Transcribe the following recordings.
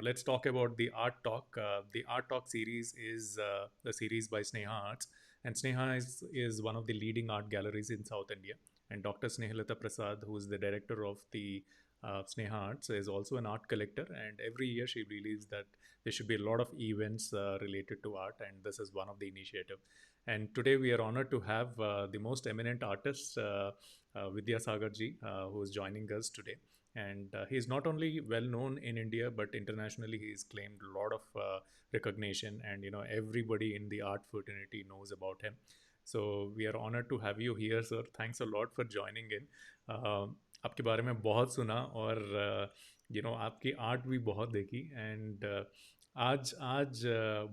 let's talk about the Art Talk. The Art Talk series is the series by Sneha Arts, and Sneha is one of the leading art galleries in South India. And Dr. Snehalata Prasad, who is the director of the Sneha Arts, is also an art collector. And every year she believes that there should be a lot of events related to art, and this is one of the initiative. And today we are honored to have the most eminent artist, Vidya Sagar ji, who is joining us today. And he is not only well known in India, but internationally he has claimed a lot of recognition, and everybody in the art fraternity knows about him. So we are honored to have you here, sir. Thanks a lot for joining in. आपके बारे में बहुत सुना, और आपकी art भी बहुत देखी, एंड आज आज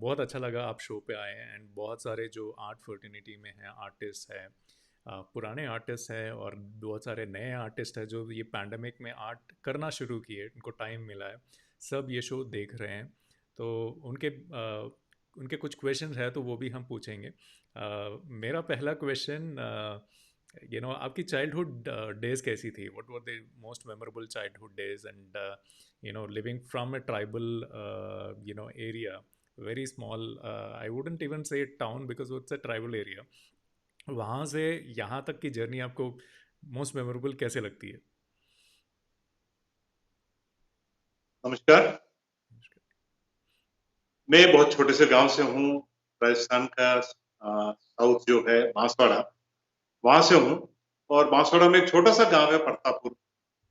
बहुत अच्छा लगा आप शो पे आए हैं। एंड बहुत सारे जो आर्ट फर्टिनिटी में हैं आर्टिस्ट हैं, पुराने आर्टिस्ट हैं, और बहुत सारे नए आर्टिस्ट हैं जो ये पैंडमिक में आर्ट करना शुरू किए, उनको टाइम मिला है, सब ये शो देख रहे हैं। तो उनके कुछ क्वेश्चंस है तो वो भी हम पूछेंगे। मेरा पहला क्वेश्चन, आपकी चाइल्डहुड डेज कैसी थी? What were the most memorable childhood days? And living from a tribal area, very small, I wouldn't even say town because it's a tribal area, वहाँ से यहाँ तक की जर्नी आपको मोस्ट मेमोरेबल कैसे लगती है? नमस्कार। मैं बहुत छोटे से गांव से हूँ, राजस्थान का साउथ जो है बांसवाड़ा, वहां से हूँ। और बांसवाड़ा में एक छोटा सा गांव है प्रतापपुर,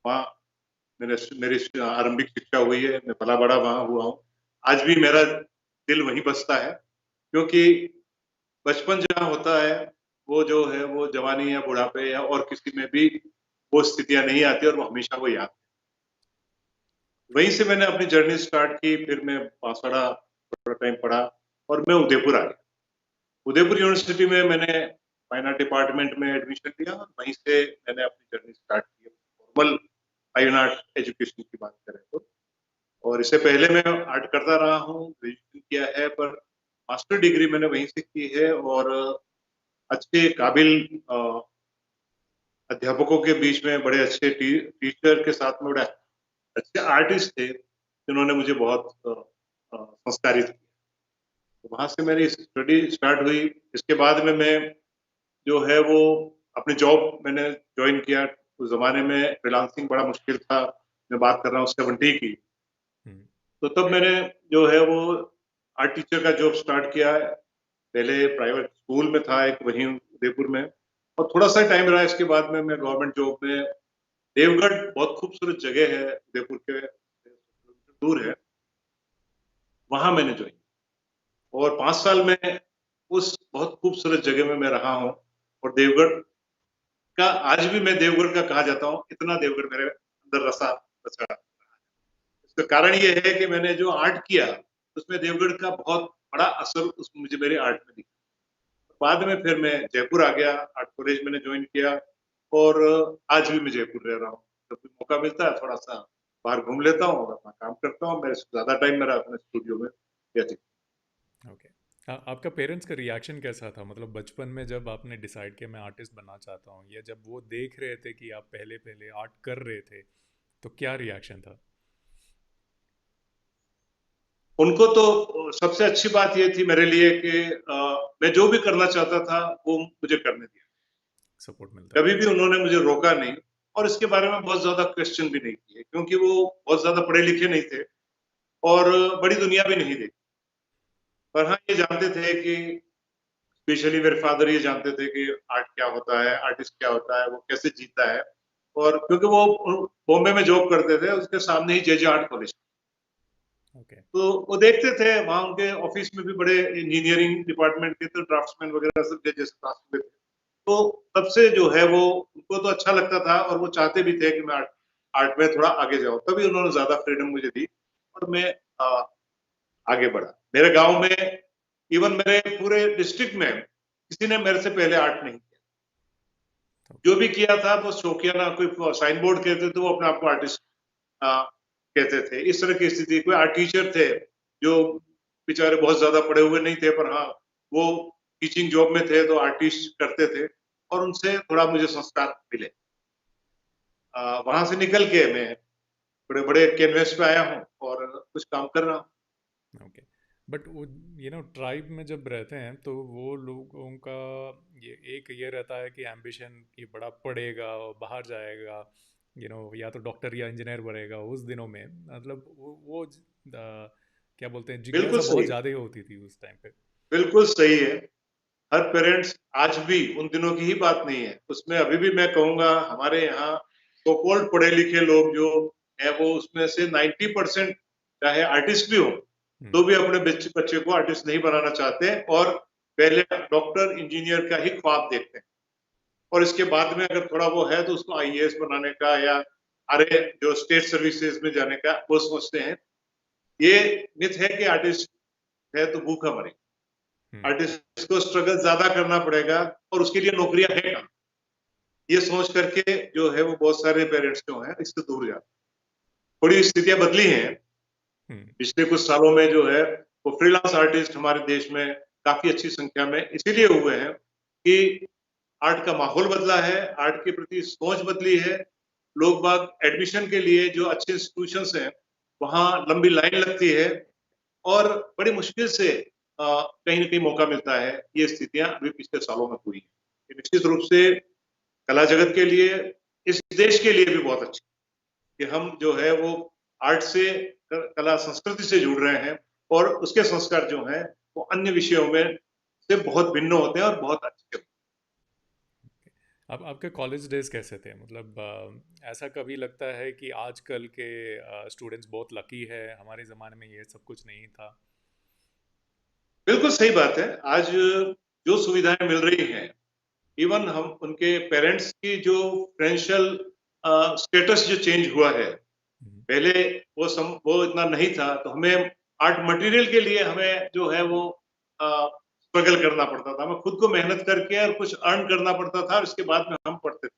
वहाँ मेरी आरंभिक शिक्षा हुई है। मैं पला बड़ा वहां हुआ हूँ। आज भी मेरा दिल वहीं बसता है, क्योंकि बचपन जहाँ होता है वो जो है वो जवानी या बुढ़ापे या और किसी में भी वो स्थितियां नहीं आती, और वो हमेशा वो याद। वहीं से मैंने अपनी जर्नी स्टार्ट की। फिर मैं बांसवाड़ा थोड़ा टाइम पढ़ा और मैं उदयपुर आ गया। उदयपुर यूनिवर्सिटी में मैंने फाइन आर्ट डिपार्टमेंट में एडमिशन लिया, और वहीं से मैंने अपनी जर्नी स्टार्ट की फॉर्मल फाइन आर्ट एजुकेशन की बात करें तो। और इससे पहले मैं आर्ट करता रहा हूँ, ग्रेजुएशन किया है, पर मास्टर डिग्री मैंने वहीं से की है। और अच्छे काबिल अध्यापकों के बीच में बड़े अच्छे टीचर के साथ में बड़े अच्छे आर्टिस्ट थे, जिन्होंने मुझे बहुत संस्कारित किया। तो वहां से मेरी स्टडी स्टार्ट हुई। इसके बाद में मैं जो है वो अपनी जॉब मैंने ज्वाइन किया। उस जमाने में फ्रीलांसिंग बड़ा मुश्किल था, मैं बात कर रहा हूँ 70 की। तो तब मैंने जो है वो आर्ट टीचर का जॉब स्टार्ट किया। पहले प्राइवेट स्कूल में था एक, वहीं उदयपुर में, और थोड़ा सा टाइम रहा। इसके बाद में मैं गवर्नमेंट जॉब में, देवगढ़ बहुत खूबसूरत जगह है, उदयपुर के दूर है, वहां मैंने ज्वाइन। और 5 साल में उस बहुत खूबसूरत जगह में मैं रहा हूँ। और देवगढ़ का आज भी मैं देवगढ़ का कहा जाता हूँ, इतना देवगढ़ मेरे अंदर बसा। इसका कारण ये है कि मैंने जो आर्ट किया उसमें देवगढ़ का बहुत बड़ा असर मुझे मेरे आर्ट में दिखा। बाद में फिर मैं जयपुर आ गया, आर्ट कॉलेज मैंने ज्वाइन किया, और आज भी मैं जयपुर रह रहा हूँ। जब भी मौका मिलता है थोड़ा सा बाहर घूम लेता हूँ और अपना काम करता हूँ। मैं ज्यादा टाइम मेरा अपने स्टूडियो में व्यतीत। ओके। आपका पेरेंट्स का रिएक्शन कैसा था? मतलब बचपन में जब आपने डिसाइड किया मैं आर्टिस्ट बनना चाहता हूँ, या जब वो देख रहे थे कि आप पहले पहले आर्ट कर रहे थे, तो क्या रिएक्शन था? उनको तो सबसे अच्छी बात ये थी मेरे लिए कि मैं जो भी करना चाहता था वो मुझे करने दिया, सपोर्ट मिलता कभी था। भी उन्होंने मुझे रोका नहीं। और इसके बारे में बहुत ज्यादा क्वेश्चन भी नहीं किए, क्योंकि वो बहुत ज्यादा पढ़े लिखे नहीं थे और बड़ी दुनिया भी नहीं देखी। पर हाँ, ये जानते थे कि स्पेशली मेरे फादर ये जानते थे कि आर्ट क्या होता है, आर्टिस्ट क्या होता है, वो कैसे जीता है। और क्योंकि वो बॉम्बे में जॉब करते थे, उसके सामने ही जे आर्ट कॉलेज, ओके। तो वो देखते थे वहां उनके ऑफिस में भी बड़े इंजीनियरिंग डिपार्टमेंट के तो ड्राफ्ट्समैन वगैरह सब जैसे क्लास में थे। तो तब से जो है वो उनको तो अच्छा लगता था, और वो चाहते भी थे कि मैं आर्ट में थोड़ा आगे जाऊं। तभी उन्होंने ज्यादा फ्रीडम मुझे दी और मैं आगे बढ़ा। मेरे गांव में, इवन मेरे पूरे डिस्ट्रिक्ट में किसी ने मेरे से पहले आर्ट नहीं किया। जो भी किया था वो शौकियाना, कोई साइन बोर्ड कहते थे, वो अपने आप को आर्टिस्ट कहते थे। इस तरह की स्थिति। कोई आर्ट टीचर थे जो बेचारे बहुत ज्यादा पढ़े हुए नहीं थे, पर हाँ वो टीचिंग जॉब में थे तो आर्टिस्ट करते थे, और उनसे थोड़ा मुझे संस्कार मिले। वहां से निकल के मैं बड़े बड़े कैनवस पे आया हूँ और कुछ काम कर रहा हूँ। ओके। बट वो ट्राइब में जब रहते हैं तो वो लोगों का ये रहता है कि एम्बिशन ये बड़ा पढ़ेगा और बाहर जाएगा, या तो डॉक्टर या इंजीनियर बनेगा उस दिनों में। मतलब क्या बोलते हैं, बिल्कुल जिज्ञासा बहुत सही, ज़्यादा ही होती थी उस टाइम पे। बिल्कुल सही है। हर पेरेंट्स आज भी उन दिनों की ही बात नहीं है, उसमें अभी भी मैं कहूंगा हमारे यहाँ सो कॉल्ड पढ़े लिखे लोग जो है वो उसमें से 90% चाहे आर्टिस्ट भी हो तो हम्म। भी अपने बच्चे बच्चे को आर्टिस्ट नहीं बनाना चाहते और पहले डॉक्टर इंजीनियर का ही ख्वाब देखते हैं और इसके बाद में अगर थोड़ा वो है तो उसको आईएएस बनाने का या अरे जो स्टेट सर्विसेज में जाने का वो सोचते हैं। ये मिथ है कि आर्टिस्ट है तो भूखा मरेगा। हम्म। आर्टिस्ट को स्ट्रगल ज्यादा करना पड़ेगा और उसके लिए नौकरियां है कहाँ, ये सोच करके जो है वो बहुत सारे पेरेंट्स जो हैं इससे दूर जाते हैं। थोड़ी स्थितियां बदली हैं हम्म। पिछले कुछ सालों में, जो है वो फ्रीलांस आर्टिस्ट हमारे देश में काफी अच्छी संख्या में इसीलिए हुए हैं कि आर्ट का माहौल बदला है, आर्ट के प्रति सोच बदली है। लोग बाग एडमिशन के लिए जो अच्छे इंस्टीट्यूशंस हैं वहां लंबी लाइन लगती है और बड़ी मुश्किल से कहीं ना कहीं मौका मिलता है। ये स्थितियां अभी पिछले सालों में हुई हैं। निश्चित रूप से कला जगत के लिए, इस देश के लिए भी बहुत अच्छी कि हम जो है वो आर्ट से, कला संस्कृति से जुड़ रहे हैं और उसके संस्कार जो हैं वो अन्य विषयों में से बहुत भिन्न होते हैं और बहुत अच्छे होते हैं। अब आपके कॉलेज डेज कैसे थे? मतलब ऐसा कभी लगता है कि आजकल के स्टूडेंट्स बहुत लकी है, हमारे ज़माने में ये सब कुछ नहीं था? बिल्कुल सही बात है। आज जो सुविधाएं मिल रही हैं, इवन हम उनके पेरेंट्स की जो फाइनेंशियल स्टेटस जो चेंज हुआ है, हम्म। पहले वो इतना नहीं था तो हमें आर्ट मटेरियल के लिए हमें जो है वो स्ट्रगल करना पड़ता था, हमें खुद को मेहनत करके और कुछ अर्न करना पड़ता था और इसके बाद में हम पढ़ते थे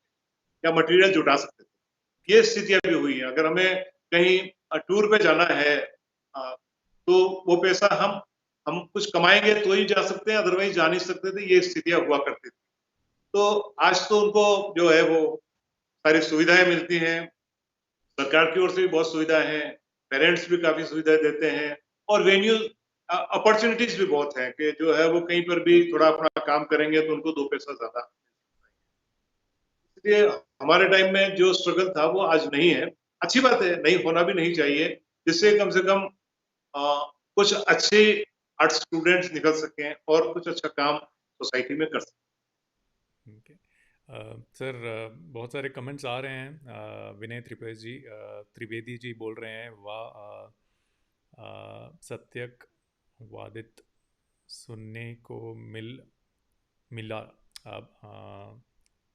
या मटेरियल जुटा सकते थे। ये स्थितियां भी हुई हैं। अगर हमें कहीं टूर पे जाना है तो वो पैसा हम कुछ कमाएंगे तो ही जा सकते हैं, अदरवाइज जा नहीं सकते थे। ये स्थितियां हुआ करती थी। तो आज तो उनको जो है वो सारी सुविधाएं मिलती हैं, सरकार की ओर से भी बहुत सुविधाएं हैं, पेरेंट्स भी काफी सुविधाएं देते हैं और वेन्यू अपॉर्चुनिटीज भी बहुत हैं कि जो है वो कहीं पर भी थोड़ा अपना काम करेंगे तो उनको दो पैसा ज्यादा। इसलिए हमारे टाइम में जो स्ट्रगल था वो आज नहीं है। अच्छी बात है, नहीं होना भी नहीं चाहिए, जिससे कम से कम कुछ अच्छे आर्ट स्टूडेंट्स निकल सकें और कुछ अच्छा काम सोसाइटी में कर सकें। ओके। सर, बहुत सारे कमेंट्स आ रहे हैं। विनय त्रिवेदी जी बोल रहे हैं, वाह, सत्यक वादित सुनने को मिला। अब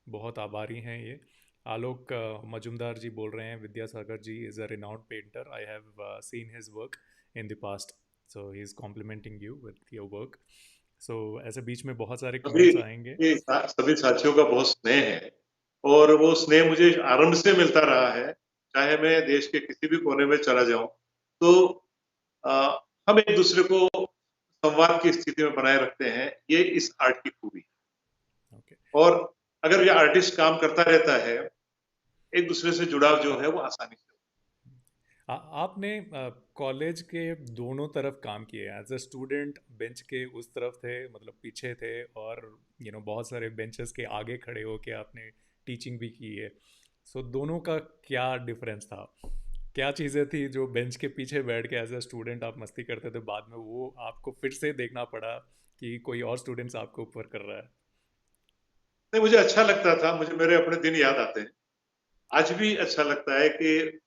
बहुत आभारी हैं ये। आलोक मजुमदार जी बोल रहे हैं, Vidyasagar ji is a renowned painter, I have seen his work in the past, so he is complimenting you with your work. So ऐसे बीच में बहुत सारे सभी कमेंट्स आएंगे। सभी साथियों का बहुत स्नेह है और वो स्नेह मुझे आरंभ से मिलता रहा है। चाहे मैं देश के किसी भी कोने में चला जाऊं तो अ, हम एक दूसरे को संवाद की स्थिति में बनाए रखते हैं। ये इस आर्ट की खूबी है। ओके। और अगर ये आर्टिस्ट काम करता रहता है, एक दूसरे से जुड़ाव जो है वो आसानी से। आपने कॉलेज के दोनों तरफ काम किए, एज अ स्टूडेंट बेंच के उस तरफ थे, मतलब पीछे थे, और बहुत सारे बेंचेस के आगे खड़े होके आपने टीचिंग भी की है। सो दोनों का क्या डिफरेंस था? क्या चीज़ें थी जो बेंच के पीछे बैठ के एज अ स्टूडेंट आप मस्ती करते थे, बाद में वो आपको फिर से देखना पड़ा कि कोई और स्टूडेंट्स आपको ऊपर कर रहा है? नहीं, मुझे अच्छा लगता था, मुझे मेरे अपने दिन याद आते हैं। आज भी अच्छा लगता है कि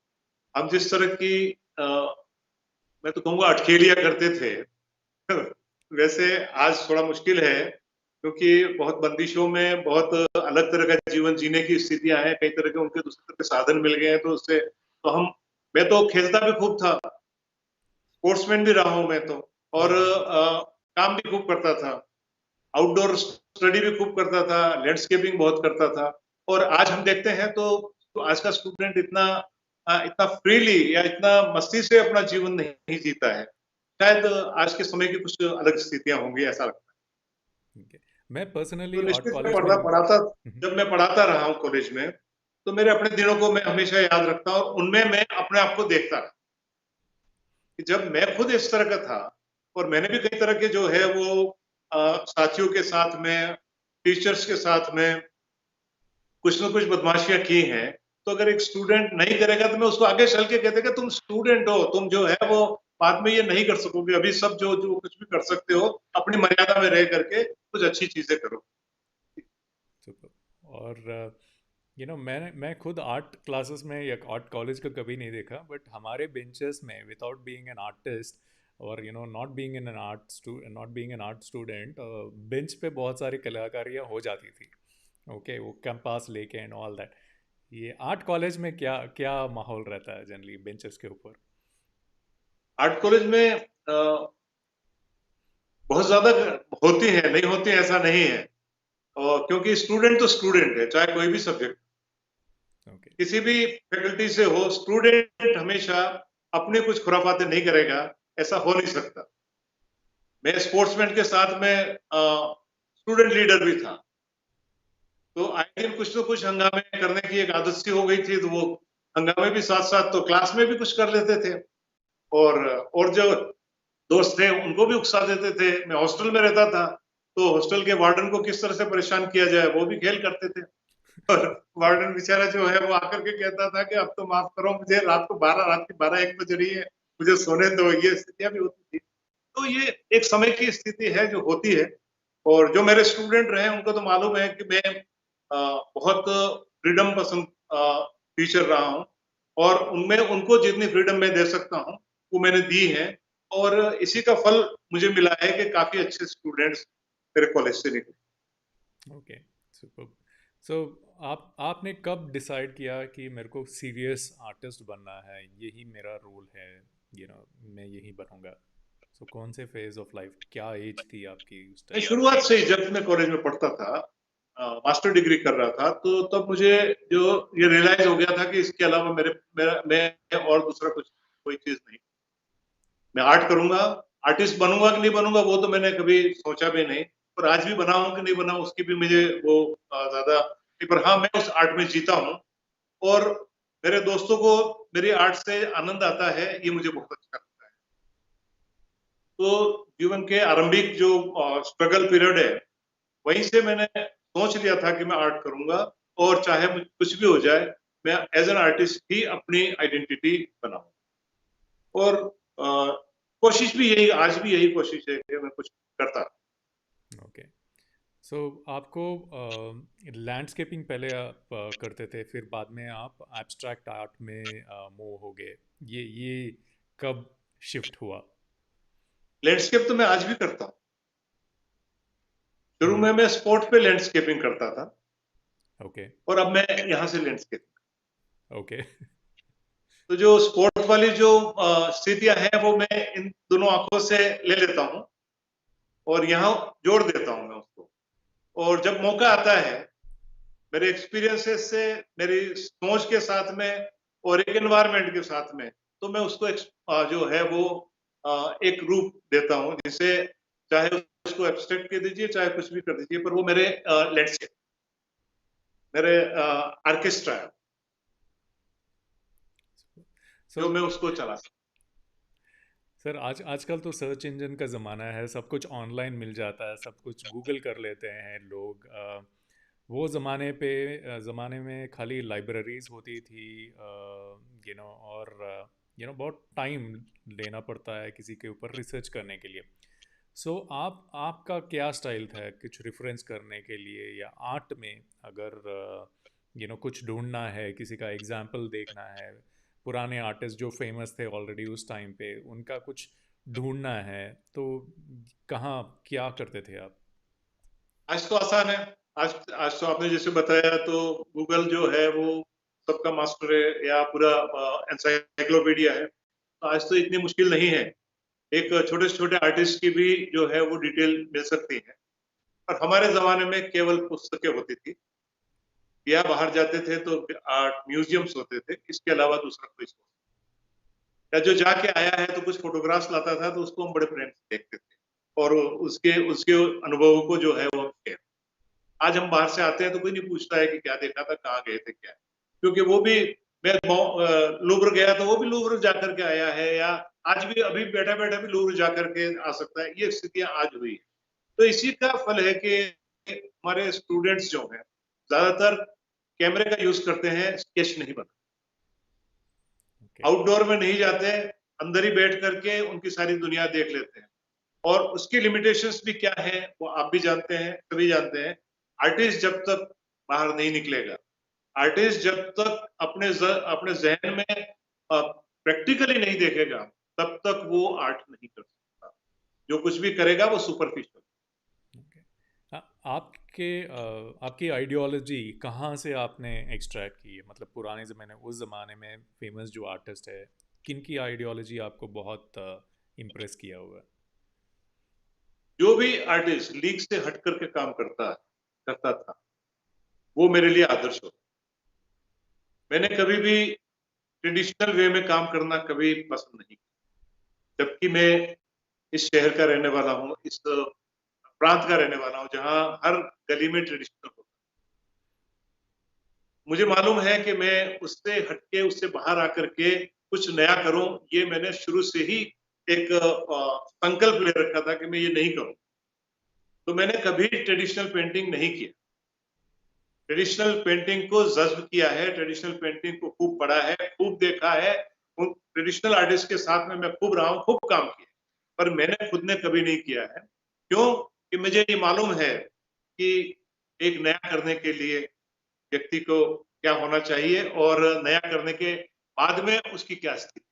हम जिस तरह की अ, मैं तो कहूँगा अठखेलियाँ करते थे वैसे आज थोड़ा मुश्किल है क्योंकि बहुत बंदिशों में बहुत अलग तरह का जीवन जीने की स्थितियां हैं, कई तरह के उनके दूसरे तरह के साधन मिल गए हैं तो उससे तो हम मैं तो खेलता भी खूब था, स्पोर्ट्समैन भी रहा हूं मैं तो, और काम भी खूब करता था, आउटडोर स्टडी भी खूब करता था, लैंडस्केपिंग बहुत करता था। और आज हम देखते हैं तो आज का स्टूडेंट इतना फ्रीली या इतना मस्ती से अपना जीवन नहीं जीता है। शायद आज के समय की कुछ अलग स्थितियां होंगी, ऐसा लगता Okay. मैं है। पर्सनली तो आर्ट निश्चित मैं कॉलेज में। पढ़ाता, जब मैं पढ़ाता रहा हूँ कॉलेज में तो मेरे अपने दिनों को मैं हमेशा याद रखता हूँ और उनमें मैं अपने आप को देखता रहा कि जब मैं खुद इस तरह का था और मैंने भी कई तरह के जो है वो साथियों के साथ में, टीचर्स के साथ में कुछ ना कुछ बदमाशियां की हैं, तो अगर एक स्टूडेंट नहीं करेगा तो मैं उसको आगे चल के कहते कि तुम स्टूडेंट हो, तुम जो है वो बाद में ये नहीं कर सकोगे, अभी सब जो जो कुछ भी कर सकते हो अपनी मर्यादा में रह करके कुछ अच्छी चीजें करो। सुपर। और मैं खुद आर्ट क्लासेस में या आर्ट कॉलेज का कभी नहीं देखा, बट हमारे बेंचेस में विदाउट बीइंग एन आर्टिस्ट और not being in an not being an art student, bench पे बहुत सारी कलाकारियाँ हो जाती थी। ओके, वो कैंपास लेके एंड ऑल दैट। ये आर्ट कॉलेज में क्या क्या माहौल रहता है जनरली बेंचेस के ऊपर? आर्ट कॉलेज में बहुत ज्यादा होती है, नहीं होती है ऐसा नहीं है, और क्योंकि स्टूडेंट तो स्टूडेंट है, चाहे कोई भी सब्जेक्ट ओके। किसी भी फैकल्टी से हो, स्टूडेंट हमेशा अपनी कुछ खुराफाते नहीं करेगा, ऐसा हो नहीं सकता। मैं स्पोर्ट्समैन के साथ में स्टूडेंट लीडर भी था, तो आए दिन कुछ तो कुछ हंगामे करने की एक आदत सी हो गई थी, तो वो हंगामे भी साथ साथ तो क्लास में भी कुछ कर लेते थे, और जो दोस्त थे उनको भी उकसा देते थे। मैं हॉस्टल में रहता था, तो हॉस्टल के वार्डन को किस तरह से परेशान किया जाए वो भी खेल करते थे। और वार्डन बेचारा जो है वो आकर के कहता था कि अब तो माफ करो, मुझे रात की 12-1 बज रही है, मुझे सोने दो। ये स्थितियां भी होती थी। तो ये एक समय की स्थिति है जो होती है, और जो मेरे स्टूडेंट रहे उनको तो मालूम है कि मैं बहुत फ्रीडम पसंद टीचर रहा हूँ, और उनमें उनको जितनी फ्रीडम मैं दे सकता हूँ वो मैंने दी है, और इसी का फल मुझे मिला है कि काफी अच्छे स्टूडेंट्स मेरे कॉलेज से निकले। Okay, super. सो आपने कब डिसाइड किया कि मेरे को सीरियस आर्टिस्ट बनना है, यही मेरा रोल है, मैं यही बनूंगा? सो कौन से फेज ऑफ लाइफ, क्या एज थी आपकी उस मैं टाइम? शुरुआत से ही जब मैं कॉलेज में पढ़ता था, मास्टर डिग्री कर रहा था, तो तब मुझे जो ये रियलाइज हो गया था कि इसके अलावा मैं और दूसरा कुछ कोई चीज नहीं। मैं आर्ट करूंगा, आर्टिस्ट बनूंगा कि नहीं बनूंगा वो तो मैंने कभी सोचा भी नहीं, और आज भी बनाऊं कि नहीं बनाऊं उसकी भी मुझे वो ज्यादा नहीं, पर हाँ मैं उस आर्ट में जीता हूँ, और मेरे दोस्तों को मेरी आर्ट से आनंद आता है, ये मुझे बहुत अच्छा लगता है। तो जीवन के आरंभिक जो स्ट्रगल पीरियड है, वहीं से मैंने सोच लिया था कि मैं आर्ट करूंगा, और चाहे कुछ भी हो जाए, मैं एज एन आर्टिस्ट ही अपनी आइडेंटिटी बनाऊं। और कोशिश भी यही, आज भी यही कोशिश है कि मैं कुछ करता। ओके। सो आपको लैंडस्केपिंग पहले आप करते थे, फिर बाद में आप एब्स्ट्रैक्ट आर्ट में मूव हो गए। ये कब शिफ्ट हुआ? लैंडस्केप तो मैं आज भी करता हूँ। शुरू हम्म। में मैं स्पोर्ट पे लैंडस्केपिंग करता था, ओके। और अब मैं यहाँ से लैंडस्केप। ओके। तो जो स्पोर्ट वाली जो स्थितियां हैं वो मैं इन दोनों आंखों से ले लेता हूँ, और यहाँ जोड़ देता हूँ मैं उसको। और जब मौका आता है, मेरे एक्सपीरियंसेस से, मेरी सोच के साथ में, और एक एनवायरनमेंट के साथ में, तो मैं उसको जो है वो एक रूप देता हूँ, जिसे चाहे उसको एब्स्ट्रैक्ट कर दीजिए, चाहे कुछ भी कर दीजिए, पर वो मेरे लैंडस्केप, मेरे ऑर्केस्ट्रा है, सो जो मैं उसको चला सकता सर, आजकल तो सर्च इंजन का ज़माना है, सब कुछ ऑनलाइन मिल जाता है, सब कुछ गूगल कर लेते हैं लोग। वो ज़माने में खाली लाइब्रेरीज होती थी, और बहुत टाइम लेना पड़ता है किसी के ऊपर रिसर्च करने के लिए। सो आपका क्या स्टाइल था कुछ रेफरेंस करने के लिए, या आर्ट में अगर कुछ ढूंढना है, किसी का एग्जाम्पल देखना है, पुराने आर्टिस्ट जो फेमस थे ऑलरेडी उस टाइम पे, उनका कुछ ढूंढना है, तो कहाँ क्या करते थे आप? हूँ। आज तो आसान है। आज आज तो आपने जैसे बताया, तो गूगल जो है वो सबका मास्टर है, या पूरा एनसाइक्लोपीडिया है, तो आज तो इतनी मुश्किल नहीं है। एक छोटे से छोटे आर्टिस्ट की भी जो है वो डिटेल मिल सकती है। और हमारे जमाने में केवल पुस्तकें होती थी, या बाहर जाते थे तो आर्ट म्यूजियम्स होते थे, इसके अलावा दूसरा कोई सोर्स, या जो जाके आया है तो कुछ फोटोग्राफ्स लाता था, तो उसको हम बड़े प्रेम से देखते थे, और उसके उसके अनुभवों को जो है वो शेयर। आज हम बाहर से आते हैं तो कोई नहीं पूछता है कि क्या देखा था, कहाँ गए थे, क्या है। क्योंकि वो भी, मैं लूव्र गया तो वो भी लूव्र जाकर के आया है, या आज भी अभी बैठा बैठा भी लूव्र जाकर के आ सकता है। ये स्थितियां आज हुई है। तो इसी का फल है कि हमारे स्टूडेंट्स जो हैं ज्यादातर कैमरे का यूज करते हैं, स्केच नहीं बनाते, ओके। आउटडोर में नहीं जाते, अंदर ही बैठ करके उनकी सारी दुनिया देख लेते हैं। और उसकी लिमिटेशंस भी क्या है वो आप भी जानते हैं, सभी जानते हैं। आर्टिस्ट जब तक बाहर नहीं निकलेगा, आर्टिस्ट जब तक अपने जहन में प्रैक्टिकली नहीं देखेगा, तब तक वो आर्ट नहीं कर सकता। जो कुछ भी करेगा वो सुपरफिशियल। ओके। आपकी आइडियोलॉजी कहाँ से आपने एक्सट्रैक्ट की है? मतलब पुराने ज़माने, उस ज़माने में फेमस जो आर्टिस्ट है, किन की आइडियोलॉजी आपको बहुत इम्प्रेस किया हुआ है? जो भी आर्टिस्ट लीग से हट करके काम करता था, वो मेरे लिए आदर्श होता। मैंने कभी भी ट्रेडिशनल वे में काम करना कभी पसंद नहीं किया, जबकि मैं इस शहर का रहने वाला हूँ, इस प्रांत का रहने वाला हूँ, जहाँ हर गली में ट्रेडिशनल होता है। मुझे मालूम है कि मैं उससे हटके, उससे बाहर आकर के कुछ नया करूं, ये मैंने शुरू से ही एक संकल्प ले रखा था कि मैं ये नहीं करूं। तो मैंने कभी ट्रेडिशनल पेंटिंग नहीं किया। ट्रेडिशनल पेंटिंग को जज्ब किया है, ट्रेडिशनल पेंटिंग को खूब पढ़ा है, खूब देखा है, उन ट्रेडिशनल आर्टिस्ट के साथ में मैं खूब रहा हूँ, खूब काम किया, पर मैंने खुद ने कभी नहीं किया है। क्यों? कि मुझे ये मालूम है कि एक नया करने के लिए व्यक्ति को क्या होना चाहिए, और नया करने के बाद में उसकी क्या स्थिति।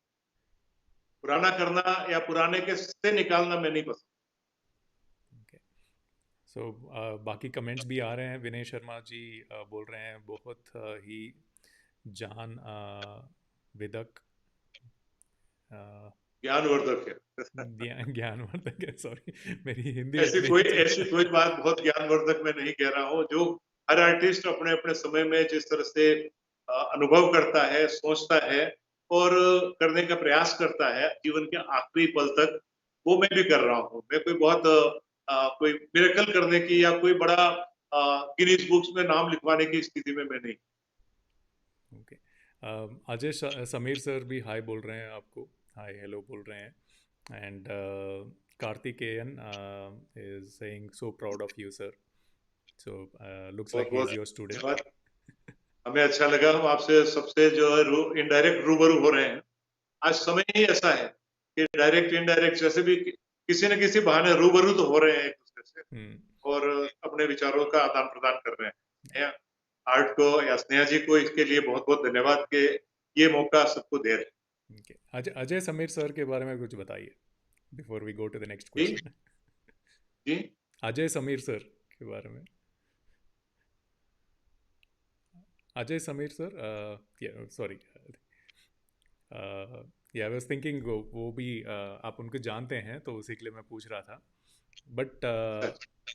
पुराना करना या पुराने के से निकालना मैं नहीं पसंद। ओके। सो बाकी कमेंट्स भी आ रहे हैं। विनय शर्मा जी बोल रहे हैं बहुत ही जान विदक, ज्ञानवर्धक है। ज्ञानवर्धक है। सॉरी, मेरी हिंदी इतनी अच्छी ऐसी कोई बात बहुत ज्ञानवर्धक मैं नहीं कह रहा हूँ। जो हर आर्टिस्ट अपने अपने समय में जिस तरह से अनुभव करता है, सोचता है और करने का प्रयास करता है जीवन के आखिरी पल तक, वो मैं भी कर रहा हूँ। मैं कोई बहुत कोई मिरेकल करने की या कोई बड़ा गिनीज बुक्स में नाम लिखवाने की स्थिति में मैं नहीं। ओके। अजय समीर सर भी हाय बोल रहे हैं आपको, हाय हेलो बोल रहे हैं। And Karthikeyan is saying so proud of you sir. So looks बहुत लाइक ही बहुत इज योर स्टूडेंट। धन्यवाद। हमें अच्छा लगा, हम आपसे सबसे जो है इनडायरेक्ट रूबरू हो रहे हैं। आज समय ही ऐसा है कि डायरेक्ट इनडायरेक्ट जैसे भी किसी न किसी बहाने रूबरू तो हो रहे हैं एक दूसरे से, और अपने विचारों का आदान प्रदान कर रहे हैं। आर्ट को या स्नेहा जी को इसके लिए बहुत बहुत धन्यवाद कि ये मौका सबको दे रहे हैं। Okay. अजय समीर सर के बारे में कुछ बताइए before we go to the next जी क्वेश्चन। जी। अजय समीर सर के बारे में। अजय समीर सर, सॉरी, या आई वाज थिंकिंग वो भी आप उनको जानते हैं तो उसी के लिए मैं पूछ रहा था। बट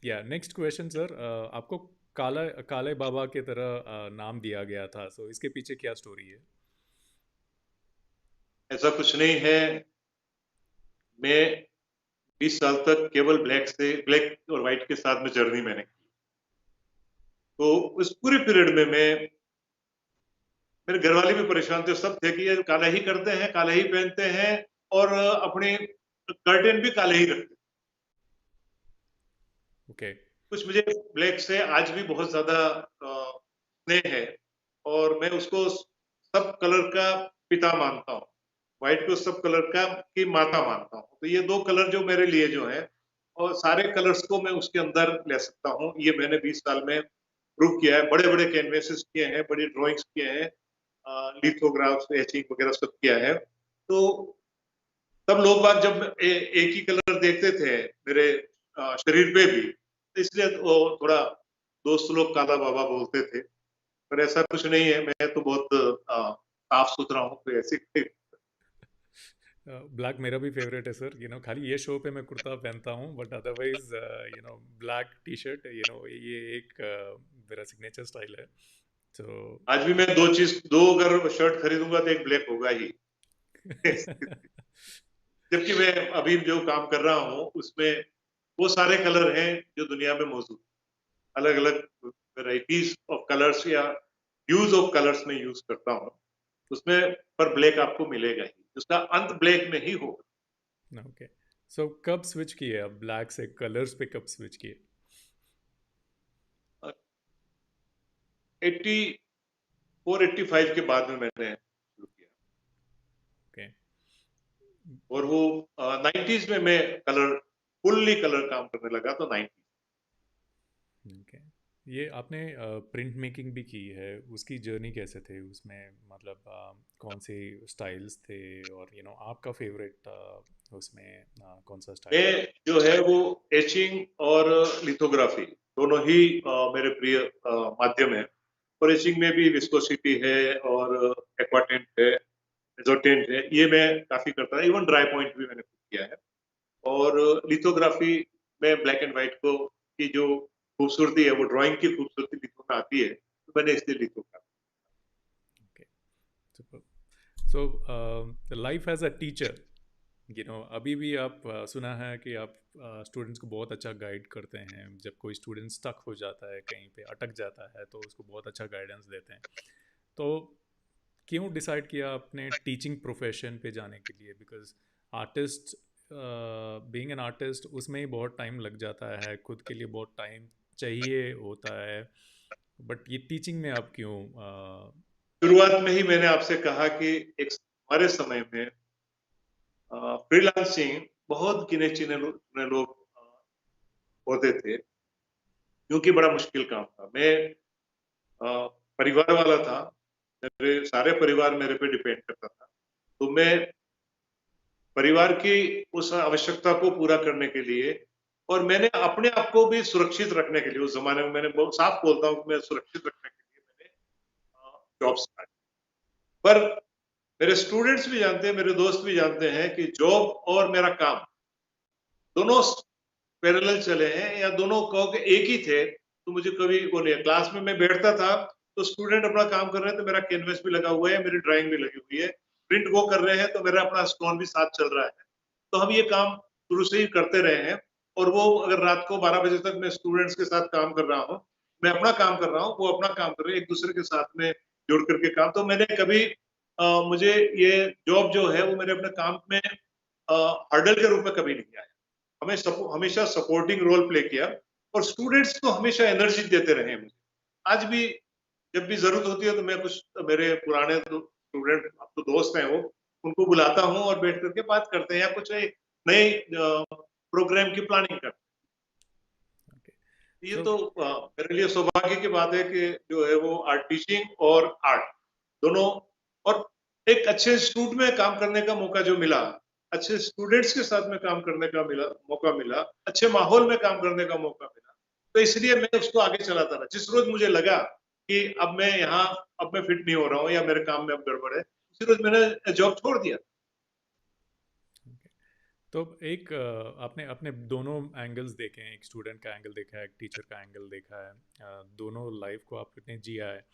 या नेक्स्ट क्वेश्चन सर, आपको काले बाबा के तरह नाम दिया गया था, सो इसके पीछे क्या स्टोरी है? ऐसा कुछ नहीं है। मैं 20 साल तक केवल ब्लैक और व्हाइट के साथ में जर्नी मैंने की। तो उस पूरे पीरियड में मैं, मेरे घर वाले भी परेशान थे, सब थे कि ये काला ही करते हैं, काला ही पहनते हैं, और अपने कर्टेन भी काले ही रखते हैं। ओके। कुछ मुझे ब्लैक से आज भी बहुत ज्यादा स्नेह है, और मैं उसको सब कलर का पिता मानता हूँ, व्हाइट को सब कलर का की माता मानता हूँ। तो ये दो कलर जो मेरे लिए जो है, और सारे कलर्स को मैं उसके अंदर ले सकता हूँ, ये मैंने 20 साल में प्रूव किया है। बड़े बड़े कैनवेसेस किए हैं, बड़ी ड्राइंग्स किए हैं, लिथोग्राफ्स, एचिंग वगैरह सब किया है। तो तब लोग बाग जब एक ही कलर देखते थे मेरे शरीर पे भी, तो इसलिए वो थोड़ा दोस्त लोग काला बाबा बोलते थे। पर ऐसा कुछ नहीं है, मैं तो बहुत साफ सुथरा हूँ, तो ऐसी कोई। ब्लैक मेरा भी फेवरेट है सर। खाली ये शो पे मैं कुर्ता पहनता हूँ, but otherwise black T shirt, ये एक मेरा सिग्नेचर स्टाइल है। तो आज भी मैं दो अगर शर्ट खरीदूंगा तो एक ब्लैक होगा ही। जबकि मैं अभी जो काम कर रहा हूँ उसमें वो सारे कलर हैं जो दुनिया में मौजूद, अलग अलग वेराइटीज ऑफ कलर्स, या यूज ऑफ कलर्स में यूज करता हूँ, उसमें पर ब्लैक आपको मिलेगा ही, उसका अंत ब्लैक में ही होगा। ओके। सो कब स्विच किए आप ब्लैक से कलर्स पे, कब स्विच किए? 84-85 के बाद में मैंने शुरू किया, ओके। और वो 90s में मैं कलर फुल्ली कलर काम करने लगा, तो 90। ओके। ये आपने प्रिंट मेकिंग भी की है, उसकी जर्नी कैसे थे उसमें, मतलब कौन से स्टाइल्स थे, और आपका फेवरेट उसमें कौन सा स्टाइल था? मैं जो है वो एचिंग और लिथोग्राफी दोनों ही मेरे प्रिय माध्यम है। और एचिंग में भी विस्कोसिटी है और एक्वाटेंट है, मेसोटेंट है, ये मैं काफी करता था। इवन ड्राई पॉइंट भी मैंने खुद किया है। और लिथोग्राफी में ब्लैक एंड व्हाइट को की जो खूबसूरती है, वो ड्राइंग की खूबसूरती लिथो में आती है, तो मैंने इसलिए lithography. Okay, super. So life as a teacher, अभी भी आप सुना है कि आप स्टूडेंट्स को बहुत अच्छा गाइड करते हैं। जब कोई स्टूडेंट स्टक हो जाता है, कहीं पे अटक जाता है, तो उसको बहुत अच्छा गाइडेंस देते हैं। तो क्यों डिसाइड किया आपने टीचिंग प्रोफेशन पे जाने के लिए? Because artist, being an artist, उसमें ही बहुत टाइम लग जाता है, खुद के लिए बहुत टाइम चाहिए होता है, बट ये टीचिंग में आप क्यों शुरुआत में ही मैंने आपसे कहा कि एक हमारे समय में फ्रीलांसिंग बहुत गिने चुने लोग होते थे, क्योंकि बड़ा मुश्किल काम था। मैं परिवार वाला था, मेरे सारे परिवार मेरे पे डिपेंड करता था, तो मैं परिवार की उस आवश्यकता को पूरा करने के लिए, और मैंने अपने आप को भी सुरक्षित रखने के लिए, उस जमाने में मैंने बहुत साफ बोलता हूँ कि मैं सुरक्षित रखने के लिए मैंने जॉब स्टार्ट। पर मेरे स्टूडेंट्स भी जानते हैं, मेरे दोस्त भी जानते हैं कि जॉब और मेरा काम दोनों पैरेलल चले हैं, या दोनों कहो कि एक ही थे, तो मुझे कभी वो नहीं है। क्लास में मैं बैठता था, तो स्टूडेंट अपना काम कर रहे हैं, तो मेरा कैनवस भी लगा हुआ है, मेरी ड्राइंग भी लगी हुई है, प्रिंट वो कर रहे हैं, तो मेरा अपना स्टोन भी साथ चल रहा है। तो हम ये काम शुरू से ही करते रहे हैं। और वो अगर रात को 12 बजे तक मैं स्टूडेंट्स के साथ काम कर रहा हूँ, मैं अपना काम कर रहा हूँ, वो अपना काम कर रहे हैं, एक दूसरे के साथ में जुड़ करके काम। तो मैंने कभी मुझे ये जॉब जो है वो मेरे अपने काम में हर्डल के रूप में कभी नहीं आया। हमेशा सपोर्टिंग रोल प्ले किया, और स्टूडेंट्स तो हमेशा एनर्जी देते रहे मुझे। आज भी जब भी जरूरत होती है, तो मैं कुछ मेरे पुराने स्टूडेंट, अब तो दोस्त हैं वो, उनको बुलाता हूँ और बैठ करके बात करते हैं, या कुछ एक नए प्रोग्राम की प्लानिंग करते ओके। हैं। ये सो तो मेरे लिए सौभाग्य की बात है कि जो है वो आर्ट टीचिंग और आर्ट दोनों, और एक अच्छे इंस्टीट्यूट में काम करने का मौका जो मिला, अच्छे स्टूडेंट्स के साथ में काम करने का मौका मिला, अच्छे माहौल में काम करने का मौका मिला, तो इसलिए मैं उसको आगे चलाता रहा। जिस रोज मुझे लगा कि अब मैं फिट नहीं हो रहा हूँ, या मेरे काम में अब गड़बड़ है, उसी रोज मैंने जॉब छोड़ दिया। ओके। तो एक आपने अपने दोनों एंगल्स देखे हैं, एक स्टूडेंट का एंगल देखा है, एक टीचर का एंगल देखा है, दोनों लाइफ को आपने जिया है।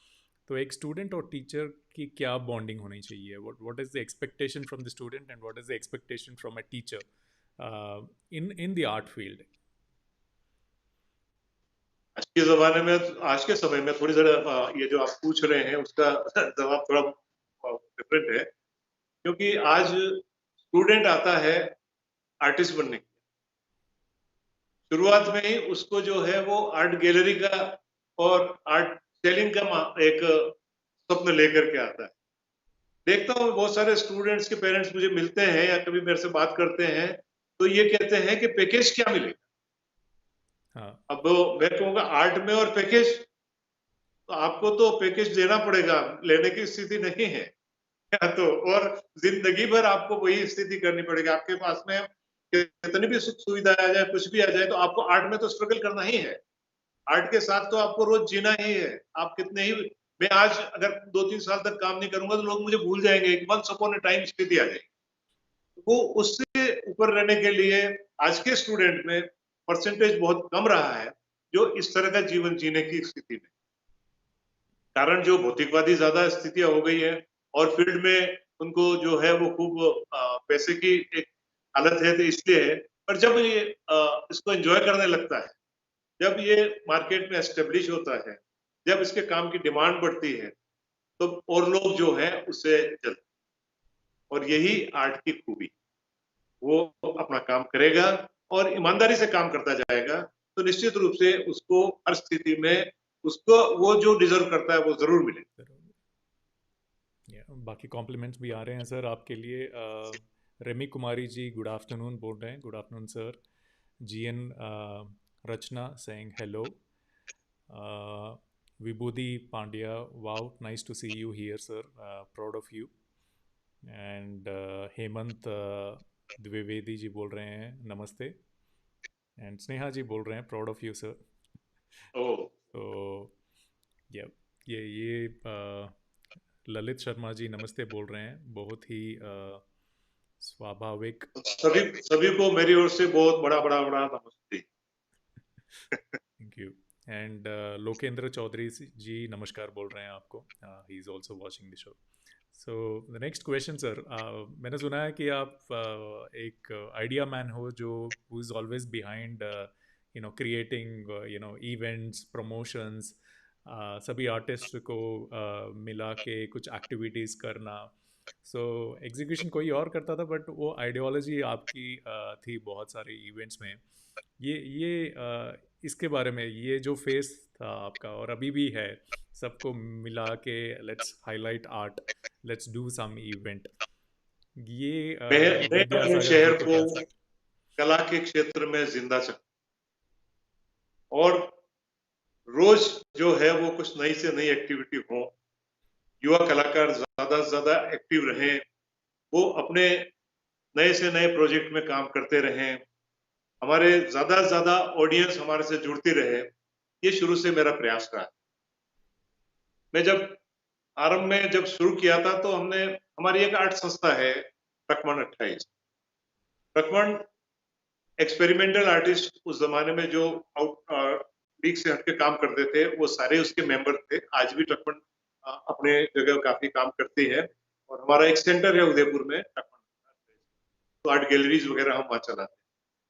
तो एक स्टूडेंट और टीचर की क्या बॉन्डिंग होनी चाहिए? What is the expectation from the student and what is the expectation from a teacher in the art field? आज के समय में थोड़ी जरा ये जो आप पूछ रहे हैं उसका जवाब थोड़ा डिफरेंट है, क्योंकि आज स्टूडेंट आता है आर्टिस्ट बनने के लिए। शुरुआत में ही उसको जो है वो आर्ट गैलरी का और आर्ट सेलिंग का एक स्वप्न लेकर के आता है। देखता हूँ बहुत सारे स्टूडेंट्स के पेरेंट्स मुझे मिलते हैं या कभी मेरे से बात करते हैं, तो ये कहते हैं कि पैकेज क्या मिलेगा। हाँ। अब मैं कहूँगा आर्ट में और पैकेज, तो आपको तो पैकेज लेना पड़ेगा, लेने की स्थिति नहीं है। तो और जिंदगी भर आपको वही स्थिति करनी पड़ेगी। आपके पास में कितनी भी सुख सुविधा आ जाए, कुछ भी आ जाए, तो आपको आर्ट में तो स्ट्रगल करना ही है। आर्ट के साथ तो आपको रोज जीना ही है। आप कितने ही, मैं आज अगर 2-3 साल तक काम नहीं करूंगा, तो लोग मुझे भूल जाएंगे, एक वंस अपॉन अ टाइम स्थिति आ जाएगी। वो उससे ऊपर रहने के लिए आज के स्टूडेंट में परसेंटेज बहुत कम रहा है, जो इस तरह का जीवन जीने की स्थिति में। कारण जो भौतिकवादी ज्यादा स्थितियां हो गई है, और फील्ड में उनको जो है वो खूब पैसे की एक हालत है, तो इसलिए है। पर जब ये इसको एंजॉय करने लगता है, जब ये मार्केट में एस्टेब्लिश होता है, जब इसके काम की डिमांड बढ़ती है तो और लोग जो है उससे जलते, और यही आर्ट की खूबी, वो अपना काम करेगा और ईमानदारी से काम करता जाएगा तो निश्चित रूप से उसको हर स्थिति में उसको वो जो डिजर्व करता है वो जरूर मिलेगा। बाकी कॉम्प्लीमेंट्स भी आ रहे हैं सर आपके लिए। रेमी कुमारी जी गुड आफ्टरनून बोल रहे हैं, good afternoon sir. GN Rachna saying hello. Vibhuti Pandya, wow, nice to see you here sir, proud of you. And Hemant Dwivedi ji बोल रहे हैं नमस्ते। एंड स्नेहा जी बोल रहे हैं प्राउड ऑफ यू सर। ओ, तो ये ललित शर्मा जी नमस्ते बोल रहे हैं, बहुत ही स्वाभाविक। सभी सभी को मेरी ओर से बहुत बड़ा बड़ा बड़ा नमस्ते। Thank you. And Lokendra Chaudhary ji नमस्कार बोल रहे हैं आपको, he is also watching the show. So the next question sir, मैंने सुना है कि आप एक आइडिया मैन हो जो who is always behind creating events promotions, सभी आर्टिस्ट को मिला के कुछ एक्टिविटीज़ करना। सो एग्जीक्यूशन कोई और करता था बट वो आइडियोलॉजी आपकी थी बहुत सारे इवेंट्स में। ये इसके बारे में, ये जो फेस था आपका और अभी भी है, सबको मिला के let's highlight art, let's do some event, ये मैं अपने विद्यासागर जी शहर को को कैसे? कला के क्षेत्र में जिंदा चाहता हूं, और रोज जो है वो कुछ नई से नई एक्टिविटी हो, युवा कलाकार ज्यादा से ज्यादा एक्टिव रहें, वो अपने नए से नए प्रोजेक्ट में काम करते रहें, हमारे ज्यादा से ज्यादा ऑडियंस हमारे से जुड़ती रहे। ये शुरू से मेरा प्रयास रहा है। मैं जब आरंभ में जब शुरू किया था तो हमने, हमारी एक आर्ट संस्था है प्रकमण 28। प्रकमण एक्सपेरिमेंटल आर्टिस्ट उस जमाने में जो आउट लीग से हटके काम करते थे वो सारे उसके मेंबर थे। आज भी प्रकमण अपने जगह काफी काम करती है, और हमारा एक सेंटर है उदयपुर में प्रकमण, तो आर्ट गैलरीज वगैरह हम वहाँ चलाते हैं।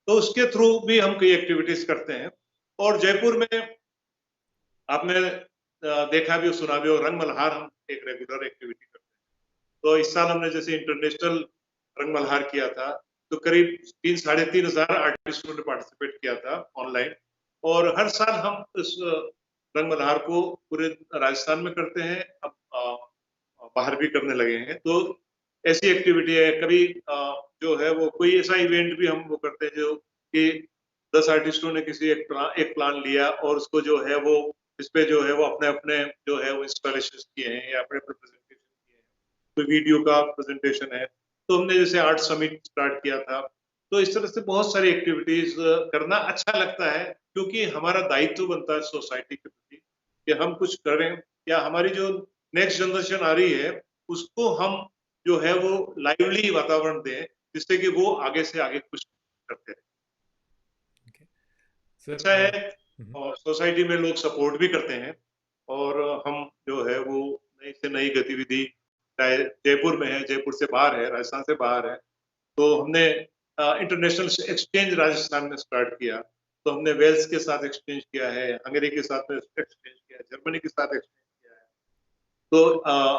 तो उसके थ्रू भी हम कई एक्टिविटीज करते हैं। और जयपुर में आपने देखा भी और सुना भी हो, रंग मल्हार हम एक रेगुलर एक्टिविटी करते हैं। तो इस साल हमने जैसे इंटरनेशनल रंग मल्हार किया था, तो करीब 3,500 आर्टिस्टों ने पार्टिसिपेट किया था ऑनलाइन। और हर साल हम इस रंग मल्हार को पूरे राजस्थान में करते हैं, अब बाहर भी करने लगे हैं। तो ऐसी एक्टिविटी है, कभी जो है वो कोई ऐसा इवेंट भी हम वो करते हैं जो कि 10 आर्टिस्टों ने किसी एक प्लान लिया और उसको जो है वो इस पे जो है वो अपने अपने जो है वो इंस्टॉलेशन किए हैं या अपने प्रेजेंटेशन किए हैं, कोई वीडियो का प्रेजेंटेशन है। तो हमने जैसे आर्ट समिट स्टार्ट किया था। तो इस तरह से बहुत सारी एक्टिविटीज करना अच्छा लगता है, क्योंकि हमारा दायित्व बनता है सोसाइटी के प्रति कि हम कुछ करें, या हमारी जो नेक्स्ट जनरेशन आ रही है उसको हम जो है वो लाइवली वातावरण दें, जिससे कि वो आगे से आगे कुछ करते रहे। सर अच्छा है, और सोसाइटी में लोग सपोर्ट भी करते हैं, और हम जो है वो नई से नई गतिविधि, चाहे जयपुर में है, जयपुर से बाहर है, राजस्थान से बाहर है, तो हमने इंटरनेशनल एक्सचेंज राजस्थान में स्टार्ट किया। तो हमने वेल्स के साथ एक्सचेंज किया है, हंगरी के साथ एक्सचेंज किया है, जर्मनी के साथ एक्सचेंज किया है, तो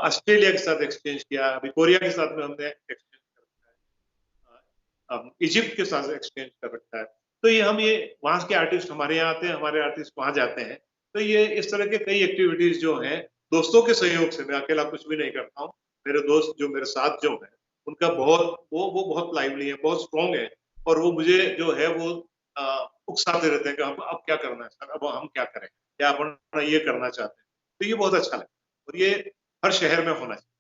ऑस्ट्रेलिया के साथ एक्सचेंज किया, अभी कोरिया के साथ में हमने एक्सचेंज कर रखा है, इजिप्ट के साथ एक्सचेंज कर रखा है। तो ये वहां के आर्टिस्ट हमारे यहाँ आते हैं, हमारे आर्टिस्ट वहां जाते हैं। तो ये इस तरह के कई एक्टिविटीज जो हैं दोस्तों के सहयोग से, मैं अकेला कुछ भी नहीं करता हूँ। मेरे दोस्त जो मेरे साथ जो है उनका बहुत वो बहुत लाइवली है, बहुत स्ट्रॉन्ग है, और वो मुझे जो है वो उकसाते रहते हैं कि हम अब क्या करना है सर, अब हम क्या करें, या अपन ये करना चाहते हैं। तो ये बहुत अच्छा लगता है, और ये हर शहर में होना चाहिए।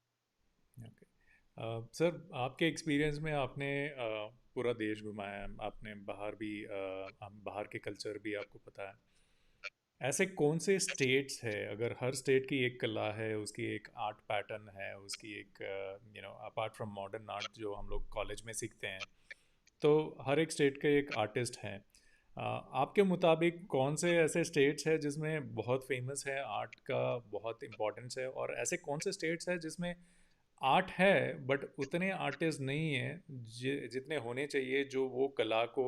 सर आपके एक्सपीरियंस में आपने पूरा देश घुमाया है, आपने बाहर भी बाहर के कल्चर भी आपको पता है, ऐसे कौन से स्टेट्स है, अगर हर स्टेट की एक कला है, उसकी एक आर्ट पैटर्न है, उसकी एक अपार्ट फ्रॉम मॉडर्न आर्ट जो हम लोग कॉलेज में सीखते हैं, तो हर एक स्टेट के एक आर्टिस्ट हैं, आपके मुताबिक कौन से ऐसे स्टेट्स हैं जिसमें बहुत फेमस है, आर्ट का बहुत इम्पोर्टेंस है, और ऐसे कौन से स्टेट्स हैं जिसमें आर्ट है बट उतने आर्टिस्ट नहीं हैं जितने होने चाहिए, जो वो कला को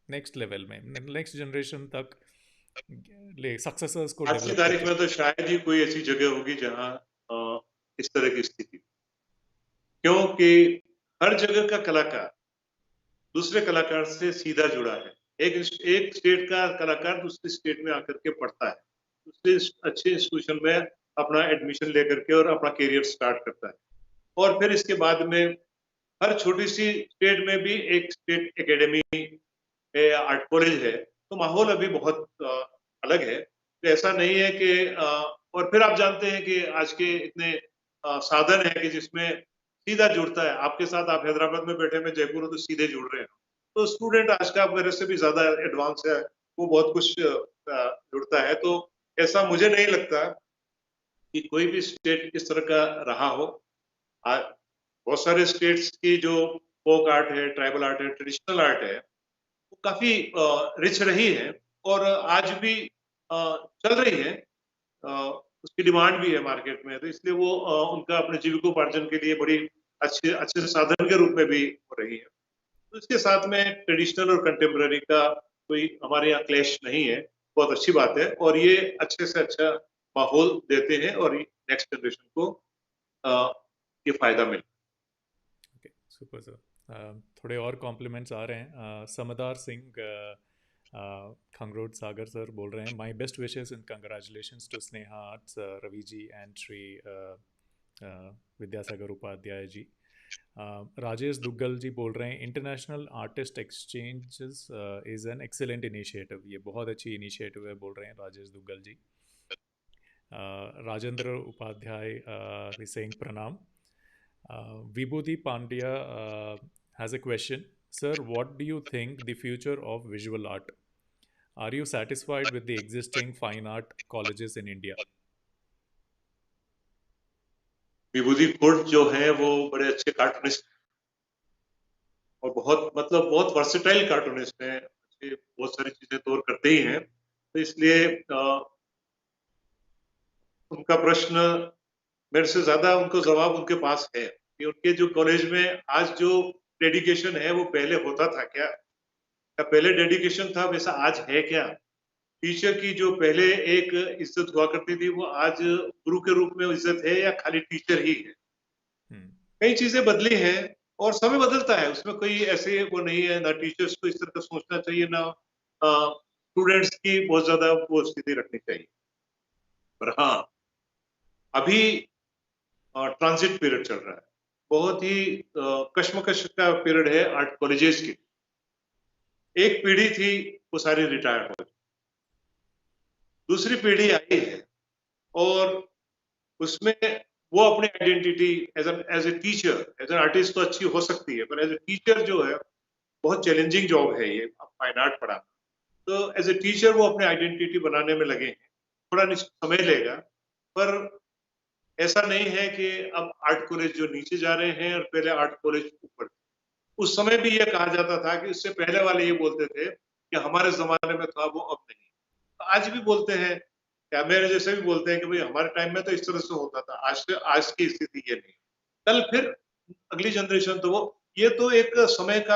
नेक्स्ट लेवल में, नेक्स्ट जनरेशन तक ले सक्सेसर्स को आज की डेवलप तारीख करके। में तो शायद ही कोई ऐसी जगह होगी जहाँ इस तरह की स्थिति, क्योंकि हर जगह का कलाकार दूसरे कलाकार से सीधा जुड़ा है। एक स्टेट का कलाकार दूसरी स्टेट में आकर के पढ़ता है, दूसरे अच्छे इंस्टीट्यूशन में अपना एडमिशन लेकर के और अपना करियर स्टार्ट करता है, और फिर इसके बाद में हर छोटी सी स्टेट में भी एक स्टेट एकेडमी आर्ट कॉलेज है, तो माहौल अभी बहुत अलग है। तो ऐसा नहीं है कि और फिर आप जानते हैं कि आज के इतने साधन है कि जिसमें सीधा जुड़ता है आपके साथ। आप हैदराबाद में बैठे, मैं जयपुर हूँ, तो सीधे जुड़ रहे हैं। तो स्टूडेंट आज का मेरे से भी ज्यादा एडवांस है, वो बहुत कुछ जुड़ता है। तो ऐसा मुझे नहीं लगता कि कोई भी स्टेट इस तरह का रहा हो। बहुत सारे स्टेट्स की जो फोक आर्ट है, ट्राइबल आर्ट है, ट्रेडिशनल आर्ट है, वो काफी रिच रही है और आज भी चल रही है। अ, उसकी डिमांड भी है मार्केट में, तो इसलिए वो उनका अपने जीविकोपार्जन के लिए बड़ी अच्छे अच्छे साधन के रूप में भी हो रही है। तो इसके साथ में ट्रेडिशनल और कंटेम्पररी का कोई हमारे यहाँ क्लैश नहीं है, बहुत अच्छी बात है, और ये अच्छे से अच्छा माहौल देते हैं और नेक्स्ट जनरेशन को अ, ये फायदा मिले। Okay, super sir. थोड़े और कॉम्प्लीमेंट्स आ रहे हैं। समदार सिंह खंगरोड सागर सर बोल रहे हैं, my best wishes and congratulations to Sneha arts, Ravi ji and Shri Vidyasagar Upadhyay ji. Rajesh Duggal ji बोल रहे हैं, international artist exchanges is an excellent initiative. ये बहुत अच्छी इनिशिएटिव है बोल रहे हैं राजेश दुग्गल जी। Rajendra Upadhyay is saying pranam. Vibhuti Pandya has a question. Sir, what do you think the future of visual art? Are you satisfied with the existing fine art colleges in India? विभूति खोट जो है वो बड़े अच्छे कार्टूनिस्ट और बहुत मतलब बहुत वर्सेटाइल कार्टूनिस्ट हैं, अच्छे बहुत सारी चीजें तो और करते ही हैं। तो इसलिए उनका प्रश्न मेरे से ज्यादा उनको जवाब उनके पास है कि उनके जो कॉलेज में आज जो डेडिकेशन है वो पहले होता था क्या, या पहले डेडिकेशन था वैसा आज है क्या? टीचर की जो पहले एक इज्जत हुआ करती थी वो आज गुरु के रूप में इज्जत है या खाली टीचर ही है? कई चीजें बदली हैं और समय बदलता है, उसमें कोई ऐसे वो नहीं है। ना टीचर्स को इस तरह का सोचना चाहिए, ना स्टूडेंट्स की बहुत ज्यादा वो स्थिति रखनी चाहिए। पर हाँ, अभी ट्रांजिट पीरियड चल रहा है, बहुत ही कश्मकश का पीरियड है आर्ट कॉलेजेस की। एक पीढ़ी थी वो सारी रिटायर्ड हो गई, दूसरी पीढ़ी आई है और उसमें वो अपनी identity as a teacher, as an artist तो अच्छी हो सकती है, पर एज ए टीचर जो है बहुत चैलेंजिंग जॉब है ये फाइन आर्ट पढ़ाना। तो एज ए टीचर वो अपने आइडेंटिटी बनाने में लगे हैं, थोड़ा समय लेगा। पर ऐसा नहीं है कि अब आर्ट कॉलेज जो नीचे जा रहे हैं और पहले आर्ट कॉलेज ऊपर। उस समय भी ये कहा जाता था कि इससे पहले वाले ये बोलते थे कि हमारे जमाने में था वो, अब नहीं। तो आज भी बोलते हैं, या मेरे जैसे भी बोलते हैं कि भाई हमारे टाइम में तो इस तरह से होता था, आज की स्थिति ये नहीं। कल फिर अगली जनरेशन तो वो, ये तो एक समय का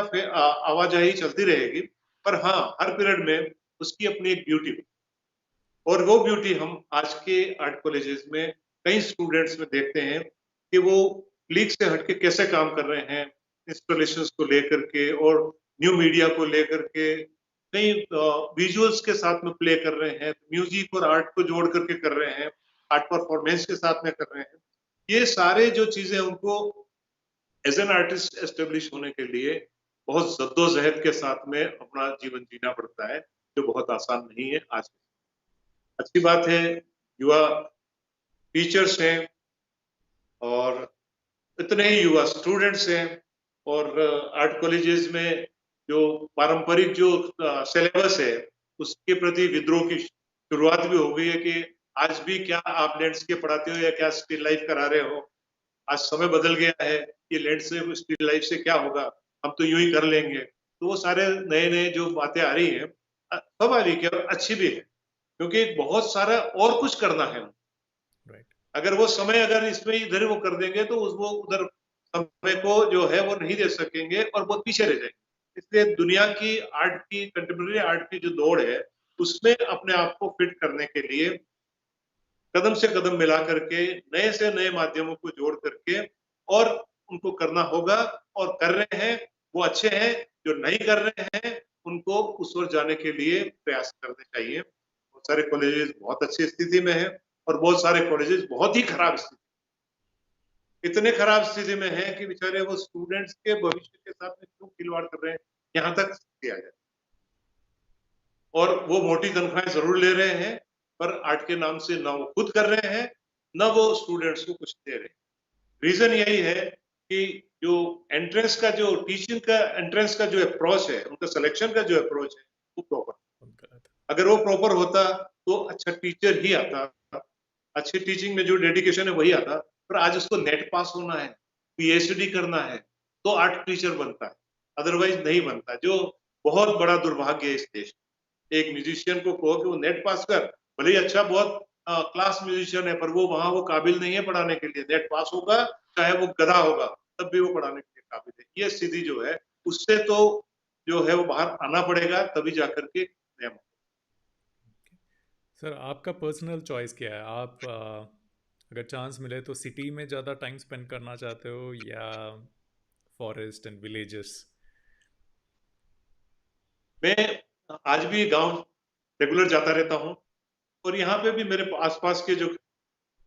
आवाजाही चलती रहेगी। पर हाँ, हर पीरियड में उसकी अपनी एक ब्यूटी, और वो ब्यूटी हम आज के आर्ट कॉलेजेस में कई स्टूडेंट्स में देखते हैं कि वो लीग से हटके कैसे काम कर रहे हैं, इंस्टॉलेशंस को लेकर के और न्यू मीडिया को लेकर के, कई विजुअल्स के साथ में प्ले कर रहे हैं, म्यूजिक और आर्ट को जोड़ करके कर रहे हैं, आर्ट परफॉर्मेंस के साथ में कर रहे हैं। ये सारे जो चीजें उनको एज एन आर्टिस्ट एस्टेब्लिश होने के लिए बहुत जद्दोजहद के साथ में अपना जीवन जीना पड़ता है, जो बहुत आसान नहीं है आज। अच्छी बात है, युवा टीचर्स हैं और इतने ही युवा स्टूडेंट्स हैं, और आर्ट कॉलेजेस में जो पारंपरिक जो सिलेबस है उसके प्रति विद्रोह की शुरुआत भी हो गई है कि आज भी क्या आप लैंडस्केप पढ़ाते हो या क्या स्टिल लाइफ करा रहे हो? आज समय बदल गया है, ये लैंडस्केप स्टिल लाइफ से क्या होगा, हम तो यूं ही कर लेंगे। तो वो सारे नए नए जो बातें आ रही हैं, स्वाभाविक है और अच्छी भी है, क्योंकि बहुत सारा और कुछ करना है। Right. अगर वो समय अगर इसमें इधर वो कर देंगे तो वो उधर समय को जो है वो नहीं दे सकेंगे और बहुत पीछे रह जाएंगे। इसलिए दुनिया की आर्ट की, कंटेम्प्रेरी आर्ट की जो दौड़ है उसमें अपने आप को फिट करने के लिए कदम से कदम मिला करके नए से नए माध्यमों को जोड़ करके और उनको करना होगा, और कर रहे हैं वो अच्छे हैं, जो नहीं कर रहे हैं उनको उस ओर जाने के लिए प्रयास करने चाहिए। बहुत सारे कॉलेजेस बहुत अच्छी स्थिति में हैं और बहुत सारे कॉलेजेस बहुत ही खराब स्थिति, इतने खराब स्थिति में हैं कि बेचारे वो स्टूडेंट्स के भविष्य के साथ में क्यों खिलवाड़ कर रहे हैं, यहाँ तक किया जाए। और वो मोटी तनख्वाहें ज़रूर ले रहे हैं, पर आर्ट के नाम से ना वो खुद कर रहे हैं, ना वो स्टूडेंट्स को कुछ दे रहे हैं। रीज़न यही है कि जो एंट्रेंस का जो टीचिंग का एंट्रेंस का जो अप्रोच है, उनका सिलेक्शन का जो अप्रोच है, वो प्रॉपर, उनका था। अगर वो प्रॉपर होता तो अच्छा टीचर ही आता, अच्छी टीचिंग में जो डेडिकेशन है वही आता। पर आज उसको नेट पास होना है, पीएचडी करना है, तो आर्ट टीचर बनता है, अदरवाइज नहीं बनता, जो बहुत बड़ा दुर्भाग्य है इस देश में। एक म्यूजिशियन को कहो कि वो नेट पास कर, भले ही अच्छा बहुत क्लास म्यूजिशियन है, पर वो वहां वो काबिल नहीं है पढ़ाने के लिए। नेट पास होगा चाहे वो गधा होगा, तब भी वो पढ़ाने के लिए काबिल है। ये स्थिति जो है, उससे तो जो है वो बाहर आना पड़ेगा, तभी जाकर के नया मौका। सर आपका पर्सनल चॉइस क्या है? आप अगर चांस मिले तो सिटी में ज़्यादा टाइम स्पेंड करना चाहते हो या फॉरेस्ट एंड विलेजेस? मैं आज भी गांव रेगुलर जाता रहता हूँ, और यहाँ पे भी मेरे आसपास के जो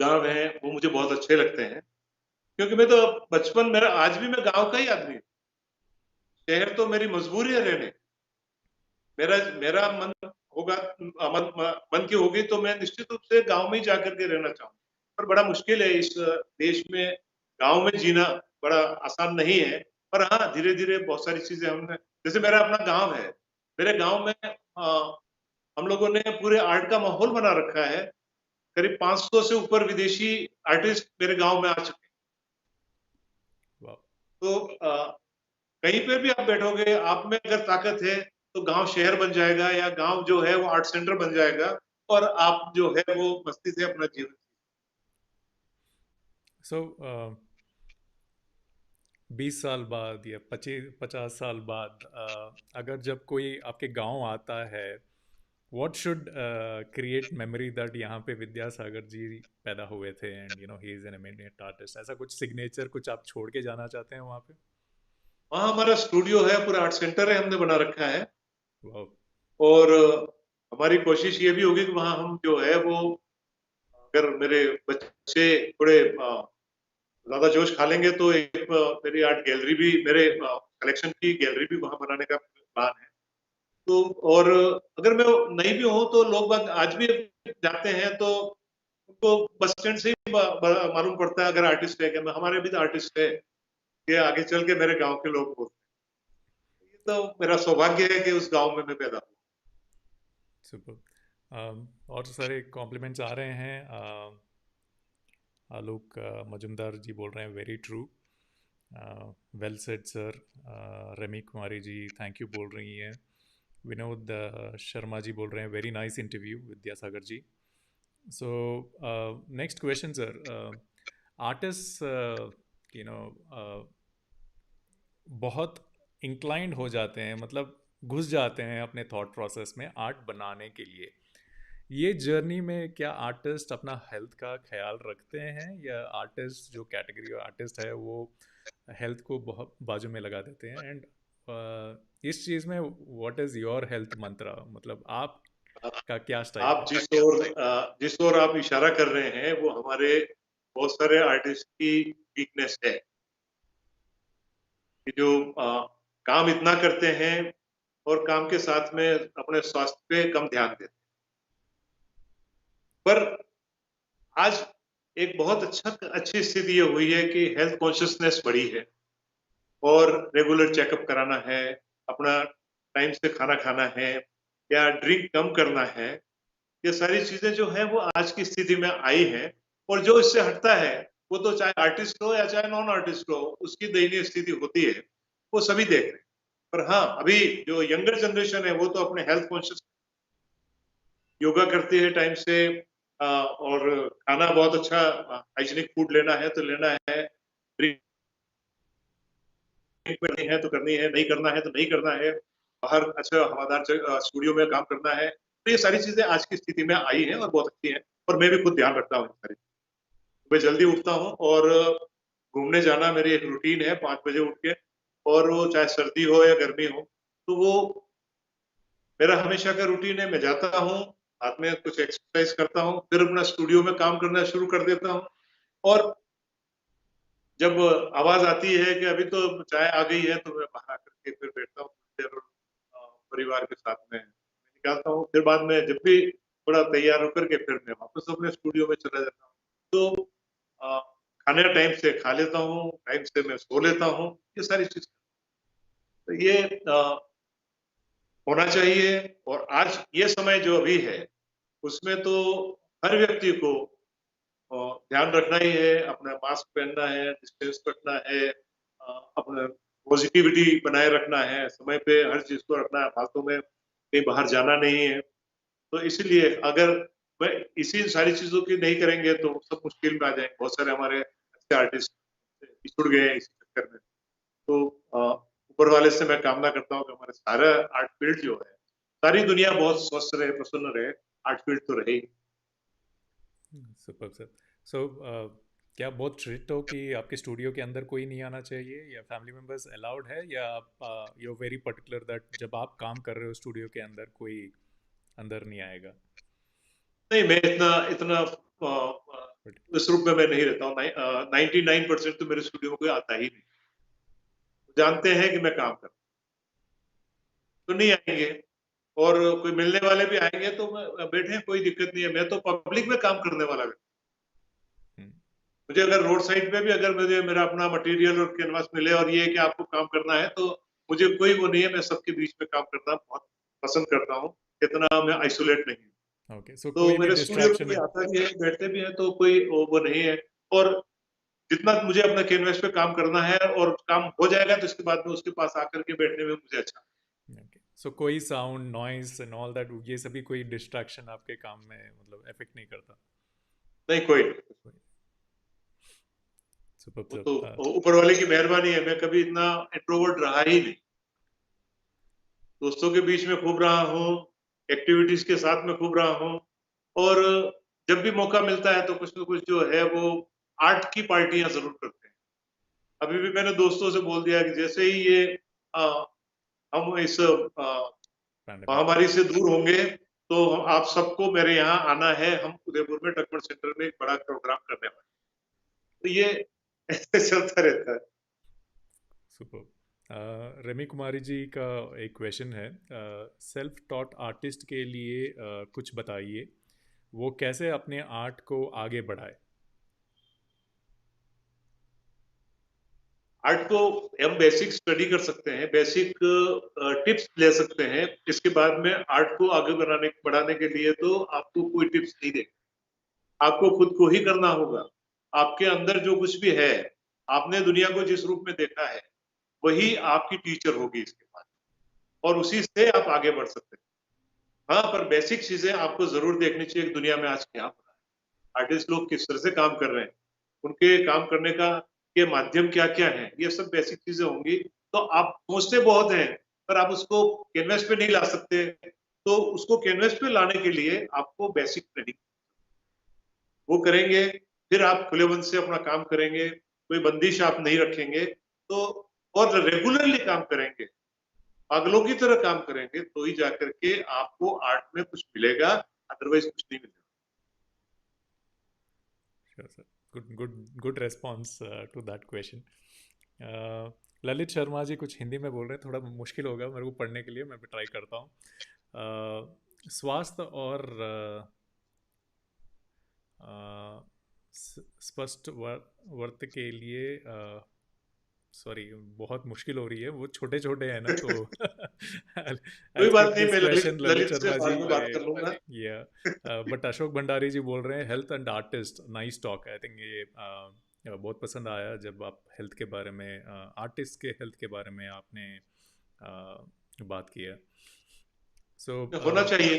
गांव हैं वो मुझे बहुत अच्छे लगते हैं, क्योंकि मैं तो बचपन मेरा, आज भी मैं गांव का ही आदमी हूँ। शहर तो मेरी मजबूरी है रहने। मेरा मेरा मन होगा, मन की होगी तो मैं निश्चित रूप से गांव में ही जाकर के रहना चाहूंगा। पर बड़ा मुश्किल है इस देश में, गांव में जीना बड़ा आसान नहीं है। पर हाँ, धीरे धीरे बहुत सारी चीजें हमने, जैसे मेरा अपना गांव है, मेरे गांव में हम लोगों ने पूरे आर्ट का माहौल बना रखा है। करीब 500 से ऊपर विदेशी आर्टिस्ट मेरे गांव में आ चुके हैं। वाह। तो कहीं पे भी आप बैठोगे, आप में अगर ताकत है तो गांव शहर बन जाएगा, या गांव जो है वो आर्ट सेंटर बन जाएगा, और आप जो है वो मस्ती से अपना जीवन। सो 20 साल बाद या 50 साल बाद अगर जब कोई आपके गांव आता है, what should create memory that यहाँ पे विद्यासागर जी पैदा हुए थे and he is an immediate artist? ऐसा कुछ सिग्नेचर कुछ आप छोड़ के जाना चाहते हैं वहाँ पे? वहाँ हमारा स्टूडियो है, पूरा आर्ट सेंटर है, हमने बना रखा है। वाह। और हमारी कोशिश ये भी होगी कि वहाँ हम जो है वो, अगर मेरे बच्चे थोड़े ज्यादा जोश खा लेंगे तो एक मेरी आर्ट गैलरी भी, मेरे कलेक्शन की गैलरी भी वहाँ बनाने का प्लान है। तो और अगर मैं नहीं भी हूँ तो लोग बाग आज भी जाते हैं तो उनको बस स्टैंड से ही मालूम पड़ता है अगर आर्टिस्ट है, कि हमारे भी तो आर्टिस्ट है, ये आगे चल के मेरे गांव के लोग बोलते हैं। ये तो मेरा सौभाग्य है कि उस गांव में मैं पैदा हुआ। सुपर। और सारे कॉम्प्लीमेंट्स आ रहे हैं। आलोक मजुमदार जी बोल रहे हैं very true, well said sir. Rami Kumari ji thank you बोल रही हैं। विनोद शर्मा जी बोल रहे हैं very nice interview Vidyasagar ji. So next question sir. Artist you know बहुत इंक्लाइंड हो जाते हैं, मतलब घुस जाते हैं अपने थॉट प्रोसेस में आर्ट बनाने के लिए। ये जर्नी में क्या आर्टिस्ट अपना हेल्थ का ख्याल रखते हैं, या आर्टिस्ट जो कैटेगरी आर्टिस्ट है वो हेल्थ को बहुत बाजू में लगा देते हैं? एंड इस चीज़ में व्हाट इज़ योर हेल्थ मंत्रा, मतलब आप का क्या स्टाइल आप है? जिस ओर आप इशारा कर रहे हैं वो हमारे बहुत सारे आर्टिस्ट की वीकनेस है, कि जो काम इतना करते हैं और काम के साथ में अपने स्वास्थ्य पे कम ध्यान देते हैं। पर आज एक बहुत अच्छी स्थिति ये हुई है कि हेल्थ कॉन्शियसनेस बढ़ी है, और रेगुलर चेकअप कराना है, अपना टाइम से खाना खाना है, या ड्रिंक कम करना है। ये सारी चीजें जो है वो आज की स्थिति में आई है, और जो इससे हटता है वो तो चाहे आर्टिस्ट हो या चाहे नॉन आर्टिस्ट हो, उसकी दयनीय स्थिति होती है, वो सभी देख रहे हैं। पर हाँ, अभी जो यंगर जनरेशन है वो तो अपने हेल्थ कॉन्शियस, योगा करती है टाइम से, और खाना बहुत अच्छा हाइजीनिक फूड लेना है तो लेना है, ड्रिंक करनी है तो करनी है, नहीं करना है तो नहीं करना है, बाहर अच्छा हवादार स्टूडियो में काम करना है, तो ये सारी चीजें आज की स्थिति में आई हैं और बहुत अच्छी हैं, और मैं भी खुद ध्यान रखता हूँ इन सारी। मैं जल्दी उठता हूँ और घूमने जाना मेरी एक रूटीन है, 5 बजे उठ के, और वो चाहे सर्दी हो या गर्मी हो, तो वो मेरा हमेशा का रूटीन है। मैं जाता हूँ, हाथ में कुछ एक्सरसाइज करता हूँ, फिर अपना स्टूडियो में काम करना शुरू कर देता हूँ, और जब आवाज आती है कि अभी तो चाय आ गई है, तो मैं बाहर आकर के फिर बैठता हूँ कुछ देर, और परिवार के साथ में निकालता हूँ। फिर बाद में जब भी थोड़ा तैयार होकर के फिर मैं वापस अपने स्टूडियो में चला जाता हूँ। तो अ, खाने टाइम से खा लेता हूँ, टाइम से मैं सो लेता हूँ, ये सारी चीज़। तो ये होना चाहिए। और आज ये समय जो अभी है, उसमें तो हर व्यक्ति को ध्यान रखना ही है, अपना मास्क पहनना है, डिस्टेंस रखना है, अपना पॉजिटिविटी बनाए रखना है, समय पे हर चीज़ को रखना है, फालतू में कहीं बाहर जाना नहीं है। तो इसीलिए अगर मैं इसी सारी चीज़ों की नहीं करेंगे तो सब मुश्किल में आ जाएँगे। बहुत सारे हमारे अच्छे आर्टिस्ट छूट गए हैं इसी चक्कर में। तो ऊपर वाले से मैं कामना करता हूँ कि हमारे सारा आर्ट फील्ड जो है, सारी दुनिया बहुत स्वस्थ रहे, प्रसन्न रहे, आर्ट फील्ड तो रहे ही। Super sir. सो क्या आप बहुत स्ट्रिक्ट हो कि आपके स्टूडियो के अंदर कोई नहीं आना चाहिए, या फैमिली मेंबर्स अलाउड है, या आप यू वेरी पर्टिकुलर दैट जब आप काम कर रहे हो स्टूडियो के अंदर कोई अंदर नहीं आएगा? नहीं, मैं इतना इतना बट इस रूप में मैं नहीं रहता हूँ। 99% तो मेरे स्टूडियो में कोई आता ही नहीं। जानते हैं कि मैं काम कर रहा हूँ, तो नहीं आएँगे, और कोई मिलने वाले भी आएँगे तो मैं बैठे, कोई दिक्कत नहीं है। मैं तो पब्लिक में काम करने वाला व्यक्ति। मुझे अगर रोड साइड पे भी अगर मुझे मेरा अपना मटेरियल और कैनवास मिले और ये है कि आपको काम करना है, तो मुझे कोई वो नहीं है। मैं सबके बीच में काम करना बहुत पसंद करता हूँ। इतना मैं आइसोलेट नहीं हूँ। ओके, सो तो कोई भी मेरे स्टूडियो में कोई डिस्ट्रैक्शन? आता भी है, बैठते भी हैं, तो कोई वो नहीं है। और जितना मुझे अपना कैनवास पे काम करना है और काम हो जाएगा, तो इसके बाद में उसके पास आकर के बैठने में मुझे अच्छा। ओके, सो कोई sound noise and all that, ये सभी कोई डिस्ट्रैक्शन आपके काम में मतलब अफेक्ट नहीं करता? नहीं, कोई नहीं। सुपर वो सर। तो ऊपर वाले की मेहरबानी है। मैं कभी इतना इंट्रोवर्ट रहा ही नहीं। दोस्तों के बीच में खूब रहा हूँ, एक्टिविटीज के साथ में खूब रहा हूँ, और जब भी मौका मिलता है तो कुछ न कुछ जो है वो आर्ट की पार्टियां जरूर करते हैं। अभी भी मैंने दोस्तों से बोल दिया कि जैसे ही ये अ, हम इस पैंडेमिक। महामारी से दूर होंगे, तो आप सबको मेरे यहाँ आना है। हम उदयपुर में टकमर सेंटर में एक बड़ा प्रोग्राम करने वाले हैं। तो ये ऐसे चलता रहता है। सुपर। रमी कुमारी जी का एक क्वेश्चन है, सेल्फ टॉट आर्टिस्ट के लिए कुछ बताइए, वो कैसे अपने आर्ट को आगे बढ़ाए? आर्ट को हम बेसिक स्टडी कर सकते हैं, बेसिक टिप्स ले सकते हैं। इसके बाद में आर्ट को आगे बढ़ाने के लिए तो आपको कोई टिप्स नहीं देगा, आपको खुद को ही करना होगा। आपके अंदर जो कुछ भी है, आपने दुनिया को जिस रूप में देखा है, वही आपकी टीचर होगी इसके बाद, और उसी से आप आगे बढ़ सकते हैं। हाँ, पर बेसिक चीजें आपको जरूर देखनी चाहिए कि दुनिया में आज क्या हो रहा है, आर्टिस्ट लोग किस तरह से काम कर रहे हैं, उनके काम करने का के माध्यम क्या-क्या हैं, ये सब बेसिक चीजें होंगी। तो आप सोचते बहुत हैं, पर आप उसको कैनवास पे नहीं ला सकते। तो उसको कैनवास पे लाने के लिए आपको बेसिक ट्रेनिंग वो करेंगे, फिर आप खुले मन से अपना काम करेंगे, कोई बंदिश आप नहीं रखेंगे, तो और रेगुलरली काम करेंगे, पागलों की तरह काम करेंगे, तो ही जाकर के आपको आर्ट में कुछ मिलेगा, अदरवाइज कुछ नहीं मिलेगा। Sure sir. Good good good response to that question. Lalit Sharma ji कुछ हिंदी में बोल रहे हैं, थोड़ा मुश्किल होगा मेरे को पढ़ने के लिए, मैं भी ट्राई करता हूँ। स्वास्थ्य और स्पष्ट वर्त के लिए, सॉरी बहुत मुश्किल हो रही है, वो छोटे छोटे हैं ना, तो कोई आई बात स्किप नहीं, दिस मैं क्वेश्चन ललित ललित ललित से शर्मा जी। बाद में बात कर लूंगा। या बट अशोक भंडारी जी बोल रहे हैं health and artist, nice talk. I think ये बहुत पसंद आया जब आप हेल्थ के बारे में, आर्टिस्ट के हेल्थ के बारे में आपने बात किया। सो होना चाहिए,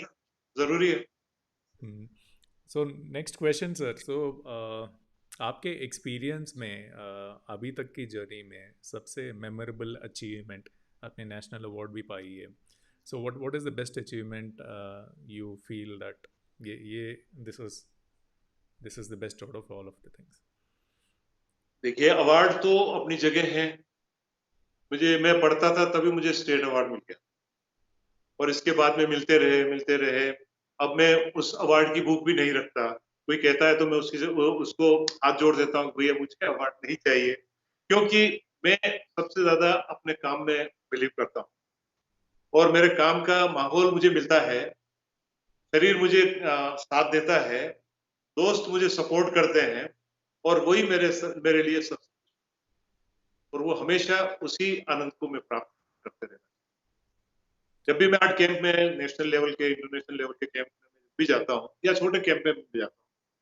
जरूरी है। So next question sir. So आपके एक्सपीरियंस में अभी तक की जर्नी में सबसे मेमोरेबल अचीवमेंट, आपने नेशनल अवार्ड भी पाई है, So what is the best achievement you feel that ये this is the best out of all of the things? देखिए, अवार्ड तो अपनी जगह है। मैं पढ़ता था तभी मुझे स्टेट अवार्ड मिल गया और इसके बाद में मिलते रहे। अब मैं उस अवार्ड की भूख भी नहीं रखता। कोई कहता है तो मैं उसको हाथ जोड़ देता हूँ, भैया मुझे अवार्ड नहीं चाहिए, क्योंकि मैं सबसे ज़्यादा अपने काम में बिलीव करता हूँ और मेरे काम का माहौल मुझे मिलता है, शरीर मुझे साथ देता है, दोस्त मुझे सपोर्ट करते हैं और वही मेरे लिए सब, और वो हमेशा उसी आनंद को मैं प्राप्त करते रहता हूँ। जब भी मैं आर्ट कैंप में नेशनल लेवल के, इंटरनेशनल लेवल के कैंप में भी जाता हूँ या छोटे कैंप में भी जाता हूँ,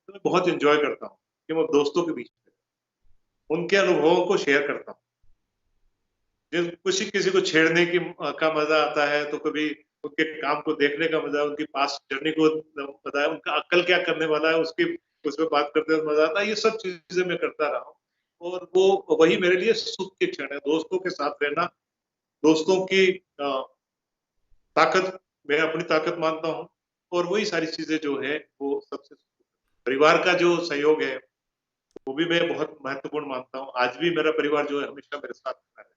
तो मैं बहुत एंजॉय करता हूँ कि मैं दोस्तों के बीच में उनके अनुभवों को शेयर करता हूँ। किसी को छेड़ने का मजा आता है, तो कभी उनके काम को देखने का मजा, उनकी पास्ट जर्नी को पता है, उनका अक्ल क्या करने वाला है उसकी उसमें बात करते हुए मजा आता है। ये सब चीजें मैं करता रहा हूँ और वो वही मेरे लिए सुख के क्षण है। दोस्तों के साथ रहना, दोस्तों की ताकत मैं अपनी ताकत मानता हूँ और वही सारी चीजें जो है वो सबसे, परिवार का जो सहयोग है वो भी मैं बहुत महत्वपूर्ण मानता हूँ। आज भी मेरा परिवार जो है हमेशा मेरे साथ खड़ा है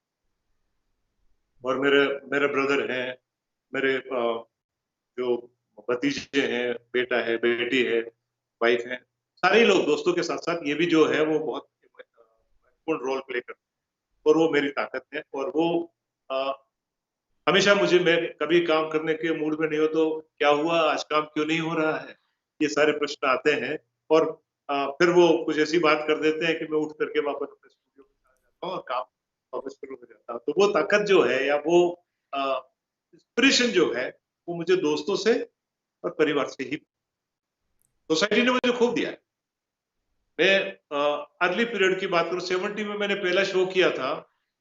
और मेरे मेरे ब्रदर हैं, मेरे जो भतीजे हैं, बेटा है, बेटी है, वाइफ है, सारे लोग दोस्तों के साथ-साथ ये भी जो है वो बहुत महत्वपूर्ण रोल प्ले करते हैं और वो मेरी ताकत है और वो अ, हमेशा मैं कभी काम करने के मूड में नहीं हो तो क्या हुआ, आज काम क्यों नहीं हो रहा है? ये सारे प्रश्न आते हैं और फिर वो कुछ ऐसी बात कर देते हैं कि मैं उठ करके वापस अपने स्टूडियो में चला जाता हूँ और काम वापस शुरू हो जाता है। तो वो ताकत जो है या वो अ, इंस्पिरेशन जो है, वो मुझे दोस्तों से और परिवार से ही, सोसाइटी ने मुझे खूब दिया है। मैं अर्ली पीरियड की बात करूँ, 70 में मैंने पहला शो किया था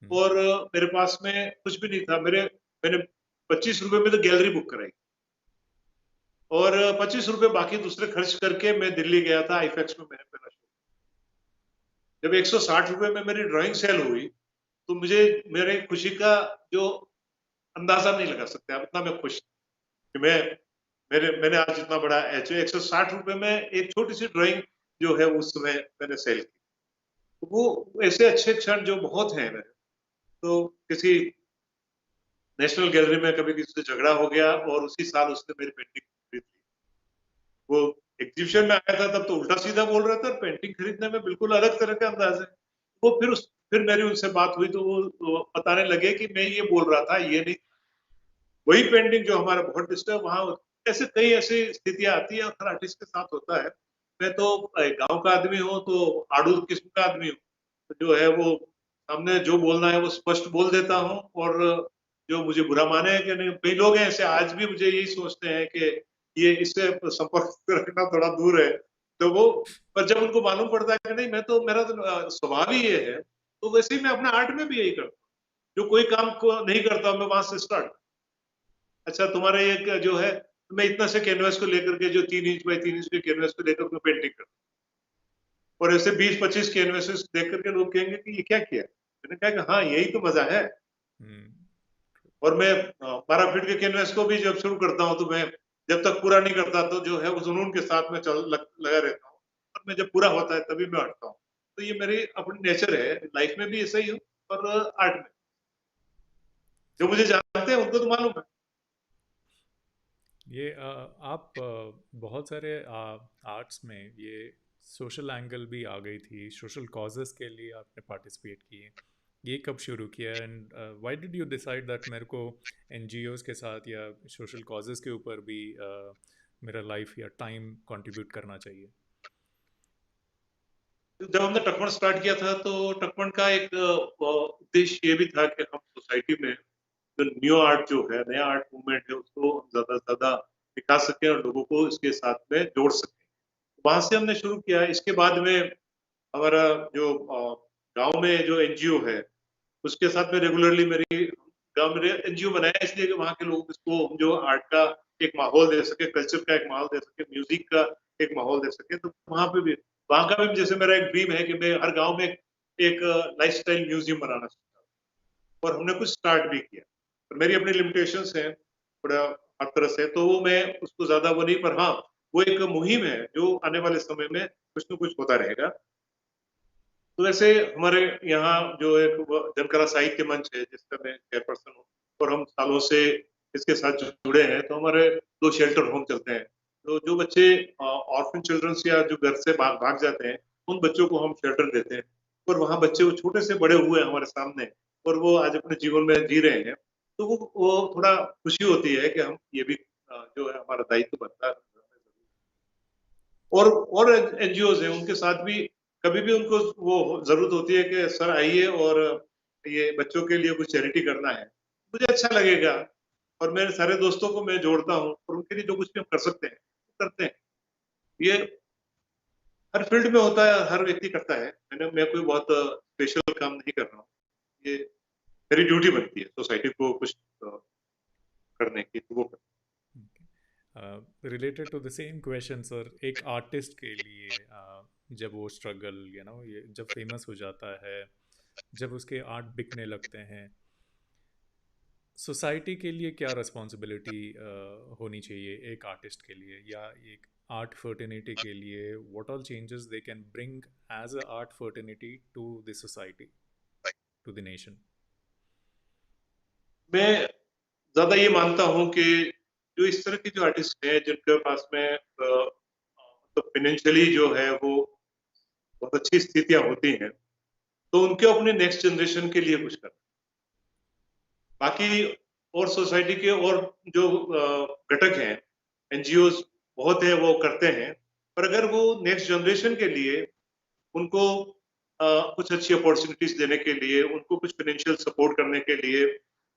और मेरे पास में कुछ भी नहीं था। मैंने ₹25 में तो गैलरी बुक कराई और ₹25 बाकी दूसरे खर्च करके मैं दिल्ली गया था, आईफैक्स में मैंने पहला शो। जब ₹160 में मेरी ड्राइंग सेल हुई, तो मुझे मेरे खुशी का जो अंदाज़ा नहीं लगा सकते आप, इतना मैं खुश कि मैंने आज इतना बड़ा ₹160 में एक छोटी-सी ड्राइंग जो है उस समय मैंने सेल की। तो वो ऐसे अच्छे क्षण जो बहुत हैं मेरे, तो किसी नेशनल गैलरी में कभी किसी से झगड़ा हो गया और उसी साल उसने मेरी पेंटिंग खरीद ली। वो एग्ज़िबिशन में आया था तब तो उल्टा-सीधा बोल रहा था और पेंटिंग खरीदने में बिल्कुल अलग तरह का अंदाज़ है। वो फिर मेरी उनसे बात हुई तो वो बताने लगे कि मैं ये बोल रहा था, ये नहीं, वही पेंटिंग जो हमारा बहुत डिस्टर्ब वहाँ, ऐसे कई ऐसी स्थितियाँ आती हैं और हर आर्टिस्ट के साथ होता है। मैं तो गाँव का आदमी हूँ, तो आड़ू किस्म का आदमी हूँ। तो जो है वो सामने जो बोलना है वो स्पष्ट बोल देता हूँ और जो मुझे बुरा माने कि नहीं, कई लोग हैं ऐसे आज भी मुझे यही सोचते हैं कि ये इससे संपर्क रखना थोड़ा दूर है। तो वो, पर जब उनको मालूम पड़ता है कि नहीं, मैं तो मेरा तो स्वभाव ही ये है, तो वैसे ही मैं अपने आर्ट में भी यही करता हूँ। जो कोई काम को नहीं करता मैं वहाँ से स्टार्ट, अच्छा तुम्हारा ये जो है, मैं इतना से कैनवास को लेकर के जो 3 इंच बाय 3 इंच के कैनवास को लेकर मैं पेंटिंग करता हूँ और ऐसे 20-25 कैनवासेस देख करके लोग कहेंगे कि ये क्या किया? मैंने कहा कि हाँ, यही तो मज़ा है। और मैं 12 फीट के कैनवास को भी जब शुरू करता हूँ, तो मैं जब तक पूरा नहीं करता तो जो है वो जुनून के साथ में लगा रहता हूँ और मैं जब पूरा होता है तभी मैं हटता हूँ। तो ये मेरी अपनी नेचर है, लाइफ में भी ऐसा ही हूँ और आर्ट में। जो मुझे जानते हैं उनको तो मालूम है। ये आप बहुत सारे आर्ट्स में ये सोशल एंगल भी आ गई थी, सोशल कॉजेस के लिए आपने पार्टिसिपेट किए, ये कब शुरू किया and why did you decide that मेरे को एनजीओज के साथ या सोशल कॉजेस के ऊपर भी मेरा लाइफ या टाइम कंट्रीब्यूट करना चाहिए? जब हमने टकमन स्टार्ट किया था तो टकमन का एक उद्देश्य ये भी था कि हम सोसाइटी में जो न्यू आर्ट जो है, नया आर्ट मूवमेंट है, उसको हम ज़्यादा से ज़्यादा दिखा सकें और लोगों को इसके साथ में जोड़ सकें। वहाँ से हमने शुरू किया। इसके बाद में हमारा जो गाँव में जो एनजीओ है, उसके साथ में रेगुलरली मेरी, गाँव में एनजीओ बनाया इसलिए कि वहाँ के लोग इसको जो आर्ट का एक माहौल दे सके, कल्चर का एक माहौल दे सके, म्यूज़िक का एक माहौल दे सके। तो वहाँ का भी जैसे मेरा एक ड्रीम है कि मैं हर गाँव में एक लाइफ़स्टाइल म्यूज़ियम बनाना चाहता हूँ और हमने कुछ स्टार्ट भी किया। और मेरी अपनी लिमिटेशंस हैं। थोड़ा हर तरह से, तो वो मैं उसको ज्यादा वो नहीं, पर हाँ वो एक मुहिम है जो आने वाले समय में कुछ न कुछ होता रहेगा। तो वैसे हमारे यहाँ जो एक जनकला साहित्य मंच है जिसका मैं चेयरपर्सन हूँ, और हम सालों से इसके साथ जुड़े हैं, तो हमारे 2 शेल्टर होम चलते हैं। तो जो बच्चे ऑर्फन चिल्ड्रंस या जो घर से भाग भाग जाते हैं, उन बच्चों को हम शेल्टर देते हैं, और वहाँ बच्चे वो छोटे से बड़े हुए हैं हमारे सामने, और वो आज अपने जीवन में जी रहे हैं। तो वो थोड़ा खुशी होती है कि हम ये भी जो है हमारा दायित्व बनता है। और एनजीओज हैं उनके साथ भी कभी भी उनको वो जरूरत होती है कि सर आइए और ये बच्चों के लिए कुछ चैरिटी करना है, मुझे अच्छा लगेगा, और मेरे सारे दोस्तों को मैं जोड़ता हूँ, और उनके लिए जो कुछ भी हम कर सकते हैं वो करते हैं। ये हर फील्ड में होता है, हर व्यक्ति करता है। मैं कोई बहुत स्पेशल काम नहीं कर रहा हूँ, ये मेरी ड्यूटी बनती है सोसाइटी को कुछ करने की, तो वो करता related to the same question sir, एक आर्टिस्ट के लिए जब वो स्ट्रगल ये जब फेमस हो जाता है, जब उसके आर्ट बिकने लगते हैं, सोसाइटी के लिए क्या रिस्पॉन्सिबिलिटी होनी चाहिए एक आर्टिस्ट के लिए या एक आर्ट फर्टिनिटी के लिए? What all changes they can bring as a art fraternity to the society, to the nation? है। मैं ज्यादा ये मानता हूँ कि जो इस तरह के जो आर्टिस्ट हैं जिनके पास में तो फाइनेंशियली जो है वो बहुत अच्छी स्थितियां होती हैं, तो उनके अपने नेक्स्ट जनरेशन के लिए कुछ करना। बाकी और सोसाइटी के और जो घटक हैं, एनजीओ बहुत है वो करते हैं, पर अगर वो नेक्स्ट जनरेशन के लिए उनको कुछ अच्छी अपॉर्चुनिटीज देने के लिए, उनको कुछ फाइनेंशियल सपोर्ट करने के लिए,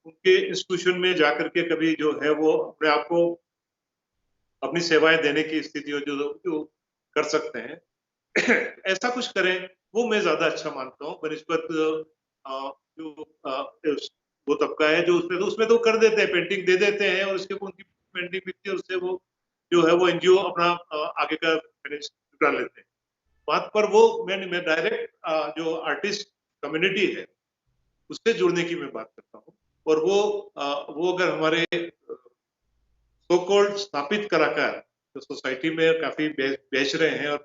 उनके इंस्टीट्यूशन में जाकर के कभी जो है वो अपने आप को अपनी सेवाएं देने की स्थिति जो जो कर सकते हैं, ऐसा कुछ करें, वो मैं ज्यादा अच्छा मानता हूँ बनिस्बत जो वो तबका है जो उसमें तो कर देते हैं, पेंटिंग दे देते हैं, और उसके उनकी पेंटिंग बिकती है, उससे वो जो है वो एनजीओ अपना आगे का फाइनेंस जुटा लेते हैं। बात पर वो मैं डायरेक्ट जो आर्टिस्ट कम्युनिटी है उससे जुड़ने की मैं बात करता हूँ, और वो अगर हमारे सो कॉल्ड स्थापित कलाकार जो सोसाइटी में काफी बेच रहे हैं और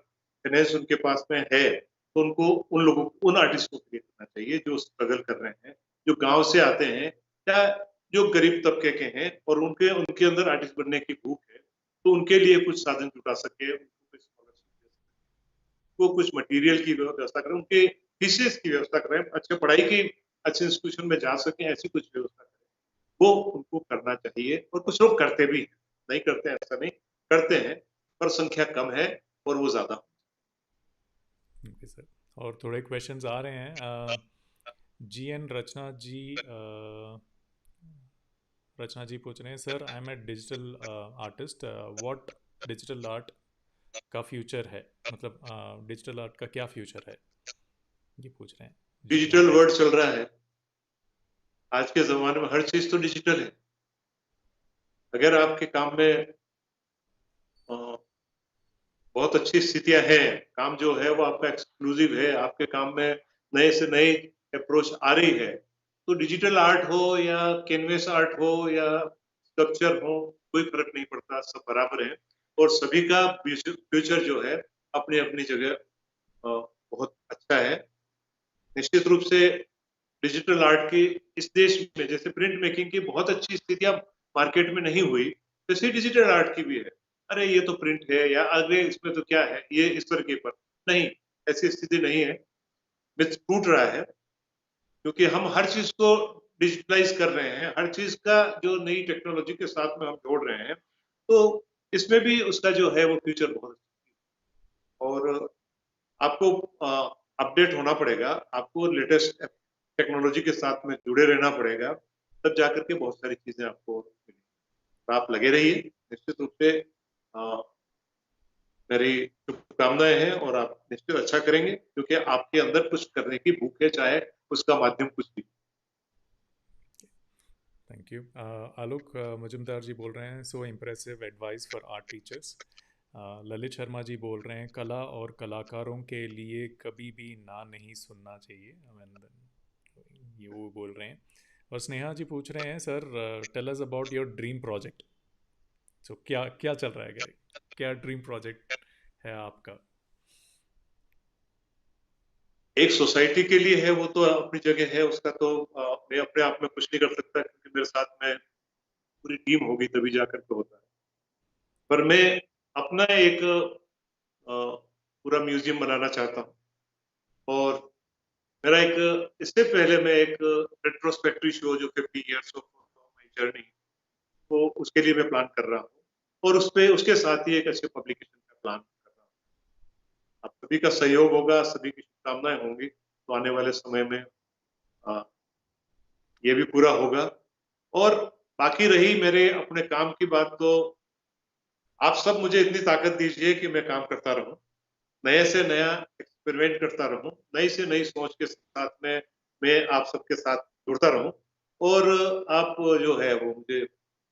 फाइनेंस उनके पास में है, तो उनको उन लोगों उन आर्टिस्ट को क्रिएट करना चाहिए जो स्ट्रगल कर रहे हैं, जो गांव से आते हैं या जो गरीब तबके के हैं, और उनके उनके अंदर आर्टिस्ट बनने की भूख है, तो उनके लिए कुछ साधन जुटा सके, उनको कुछ scholarship दे सके, वो कुछ मटेरियल की व्यवस्था करें, उनके थीसिस की व्यवस्था करें, अच्छे पढ़ाई की अच्छे इंस्टीट्यूशन में जा सके, ऐसी कुछ व्यवस्था करें, वो उनको करना चाहिए। और कुछ लोग करते भी हैं, नहीं करते हैं ऐसा नहीं, करते हैं, पर संख्या कम है और वो ज्यादा। ओके सर, और थोड़े क्वेश्चंस आ रहे हैं। जी एन रचना जी, रचना जी पूछ रहे हैं, sir I am a digital artist, what digital art का फ्यूचर है? मतलब डिजिटल आर्ट का क्या फ्यूचर है, ये पूछ रहे हैं डिजिटल डिजिटल आर्ट। वर्ल्ड चल रहा है, आज के जमाने में हर चीज तो डिजिटल है। अगर आपके काम में बहुत अच्छी स्थितियां हैं, काम जो है वो आपका एक्सक्लूसिव है, आपके काम में नए से नई अप्रोच आ रही है, तो डिजिटल आर्ट हो या कैनवस आर्ट हो या स्कल्पचर हो, कोई फर्क नहीं पड़ता, सब बराबर है। और सभी का फ्यूचर जो है अपनी अपनी जगह बहुत अच्छा है। निश्चित रूप से डिजिटल आर्ट की इस देश में जैसे प्रिंट मेकिंग की बहुत अच्छी स्थितियां मार्केट में नहीं हुई, वैसे डिजिटल आर्ट की भी है। अरे ये तो प्रिंट है, या अरे इसमें तो क्या है, ये इस तरह के पर नहीं, ऐसी स्थिति नहीं है। मिथ टूट रहा है, क्योंकि हम हर चीज को डिजिटलाइज कर रहे हैं, हर चीज का जो नई टेक्नोलॉजी के साथ में हम जोड़ रहे हैं, तो इसमें भी उसका जो है वो फ्यूचर बहुत अच्छा है। और आपको अपडेट होना पड़ेगा, आपको लेटेस्ट टेक्नोलॉजी के साथ में जुड़े रहना पड़ेगा, तब जाकर के बहुत सारी चीजें आपको मिलेंगी। तो आप लगे रहिए, निश्चित रूप से अ, मेरी शुभकामनाएं हैं, और आप निश्चित अच्छा करेंगे, क्योंकि आपके अंदर कुछ करने की भूख है, चाहे उसका माध्यम कुछ भी। Thank you. आलोक मुजुमदार जी बोल रहे हैं, so impressive advice for art teachers. Lalit Sharma ji बोल रहे हैं, कला और कलाकारों के लिए कभी भी ना नहीं सुनना चाहिए। I mean, ये वो बोल रहे हैं। और स्नेहा जी पूछ रहे हैं, sir tell us about your dream project. So क्या क्या चल रहा है, क्या ड्रीम प्रोजेक्ट है आपका? एक सोसाइटी के लिए है, वो तो अपनी जगह है, उसका तो मैं अपने आप में कुछ नहीं कर सकता, क्योंकि मेरे साथ में पूरी टीम होगी तभी जाकर के होता है। पर मैं अपना एक पूरा म्यूजियम बनाना चाहता हूँ। और मेरा एक, इससे पहले मैं एक रेट्रोस्पेक्टिव शो जो 50 इयर्स ऑफ माय जर्नी, वो उसके लिए मैं प्लान कर रहा हूँ। और उस पे उसके साथ ही एक अच्छे पब्लिकेशन का प्लान कर रहा हूँ। आप सभी का सहयोग होगा, सभी की शुभकामनाएं होंगी, तो आने वाले समय में अ, ये भी पूरा होगा। और बाकी रही मेरे अपने काम की बात, तो आप सब मुझे इतनी ताकत दीजिए कि मैं काम करता रहूं, नए से नया एक्सपेरिमेंट करता रहूं, नई से नई सोच के साथ में मैं आप सबके साथ जुड़ता रहूं। और आप जो है वो मुझे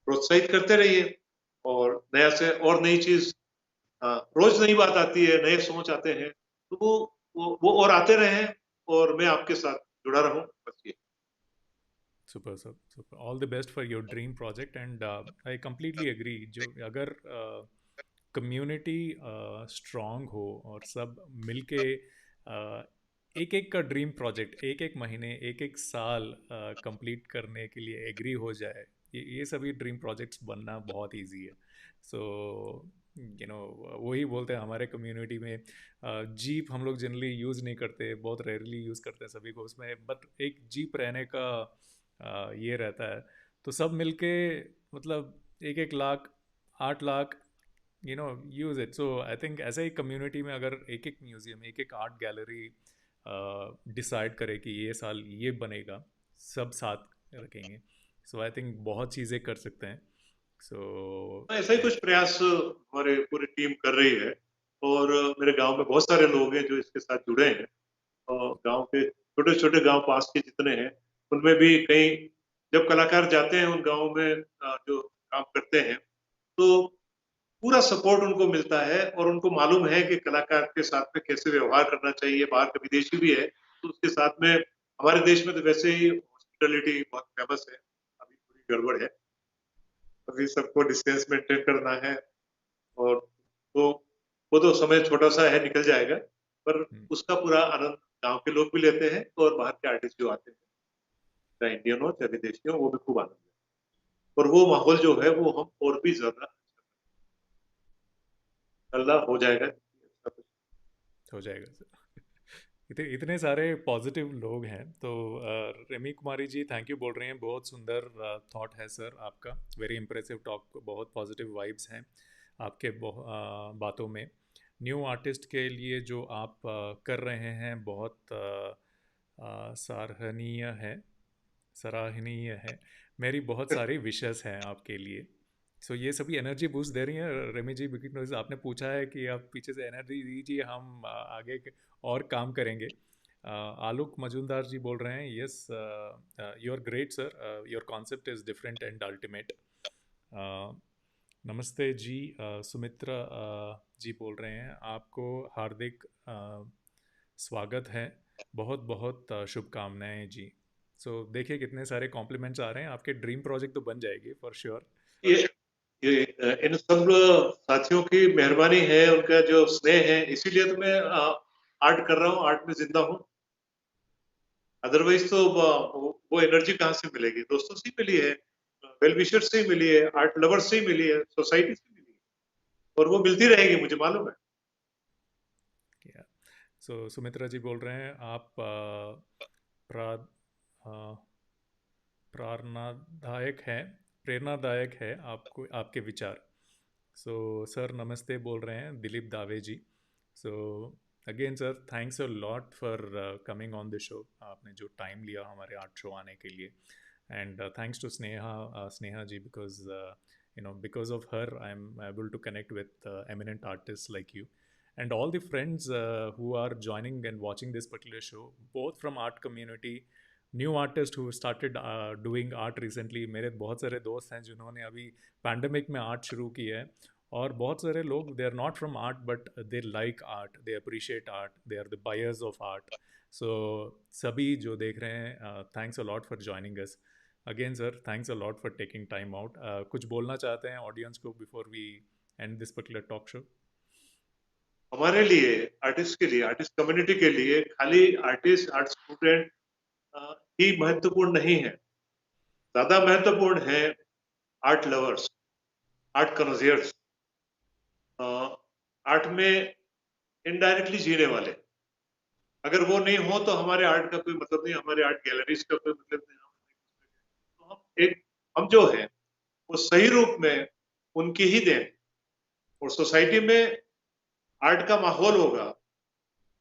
प्रोत्साहित करते रहिए, और नया से और नई चीज, रोज नई बात आती है, नए सोच आते हैं, तो वो और आते रहें, और मैं आपके साथ जुड़ा रहूं, बस ये। Super sir, super, all the best for your dream project. And I completely agree, जो अगर कम्युनिटी स्ट्रांग हो और सब मिलके एक एक का ड्रीम प्रोजेक्ट एक एक महीने एक एक साल कंप्लीट करने के लिए एग्री हो जाए, ये सभी ड्रीम प्रोजेक्ट्स बनना बहुत इजी है। सो वही बोलते हैं हमारे कम्युनिटी में, जीप हम लोग जनरली यूज़ नहीं करते, बहुत रेयरली यूज़ करते हैं सभी को उसमें, बट एक जीप रहने का ये रहता है। तो सब मिलके मतलब 1-1 lakh, 8 lakh, use it. So I think ऐसे ही कम्युनिटी में अगर एक एक म्यूजियम एक एक आर्ट गैलरी डिसाइड करे कि ये साल ये बनेगा, सब साथ रखेंगे, सो आई थिंक बहुत चीज़ें कर सकते हैं। सो ऐसा ही कुछ प्रयास हमारे पूरी टीम कर रही है। और मेरे गांव में बहुत सारे लोग हैं जो इसके साथ जुड़े हैं, और गांव के छोटे छोटे गांव पास के जितने हैं, उनमें भी कई, जब कलाकार जाते हैं उन गांवों में जो काम करते हैं, तो पूरा सपोर्ट उनको मिलता है, और उनको मालूम है कि कलाकार के साथ में कैसे व्यवहार करना चाहिए। बाहर का विदेशी भी है, तो उसके साथ में, हमारे देश में तो वैसे ही हॉस्पिटलिटी बहुत फेमस है, अभी पूरी गड़बड़ है, अभी सबको डिस्टेंस मेंटेन करना है। और तो वो तो समय छोटा सा है, निकल जाएगा, पर उसका पूरा आनंद गांव के लोग भी लेते हैं, और बाहर के आर्टिस्ट जो आते हैं, चाहे इंडियन हो चाहे विदेशी हो, वो भी खूब आनंद लेते हैं। और वो माहौल जो है वो हम और भी ज्यादा अल्लाह हो जाएगा, ऐसा कुछ। हो जाएगा सर। इतने सारे पॉजिटिव लोग हैं, तो रेमी कुमारी जी थैंक यू बोल रहे हैं, बहुत सुंदर थॉट है सर आपका, वेरी इंप्रेसिव टॉक, बहुत पॉजिटिव वाइब्स हैं आपके बातों में। न्यू आर्टिस्ट के लिए जो आप कर रहे हैं बहुत सराहनीय है, सराहनीय है। मेरी बहुत सारी विशेस हैं आपके लिए। सो ये सभी एनर्जी बूस्ट दे रही हैं रेमी जी, बिकॉज आपने पूछा है कि आप पीछे से एनर्जी दीजिए, हम आगे और काम करेंगे। आलोक मजुमदार जी बोल रहे हैं, yes you are great sir, your concept is different and ultimate. नमस्ते जी, सुमित्रा जी बोल रहे हैं, आपको हार्दिक स्वागत है, बहुत बहुत शुभकामनाएं जी। सो देखिए कितने सारे कॉम्प्लीमेंट्स आ रहे हैं, आपके ड्रीम प्रोजेक्ट तो बन जाएगी फॉर श्योर। ये ये इन सब साथियों की मेहरबानी है, उनका जो स्नेह है, इसीलिए तो मैं आर्ट कर रहा हूँ, आर्ट में जिंदा हूँ। अदरवाइज तो वो एनर्जी कहाँ से मिलेगी? दोस्तों से ही मिली है, वेल विशर से ही मिली है, आर्ट लवर से ही मिली है, सोसाइटी से मिली है, और वो मिलती रहेगी, मुझे मालूम है। सो सुमित्रा जी बोल रहे हैं, आप प्रा अ, प्रेरणादायक है, प्रेरणादायक है आपको आपके विचार। सो सर नमस्ते बोल रहे हैं Dilip Dave ji. So again sir thanks a lot for coming on the show, आपने जो टाइम लिया हमारे आर्ट शो आने के लिए। And thanks to Sneha ji, because because of her I'm able to connect with eminent artists like you and all the friends who are joining and watching this particular show, both from art community, new artist who started doing art recently. मेरे बहुत सारे दोस्त हैं जिन्होंने अभी pandemic में art शुरू किया है, और बहुत सारे लोग they are not from art but they like art, they appreciate art, they are the buyers of art. So सभी जो देख रहे हैं, thanks a lot for joining us. Again sir, thanks a lot for taking time out. कुछ बोलना चाहते हैं audience को before we end this particular talk show? हमारे लिए, आर्टिस्ट के लिए, आर्टिस्ट कम्युनिटी के लिए खाली आर्टिस्ट, आर्ट स्टूडेंट ही महत्वपूर्ण नहीं है. ज्यादा महत्वपूर्ण है आर्ट लवर्स, आर्ट कन्वर्सियर्स, आर्ट में इनडायरेक्टली जीने वाले. अगर वो नहीं हो तो हमारे आर्ट का कोई मतलब नहीं, हमारे आर्ट गैलरीज का कोई मतलब नहीं. तो हम जो है वो सही रूप में उनकी ही देन. और सोसाइटी में आर्ट का माहौल होगा,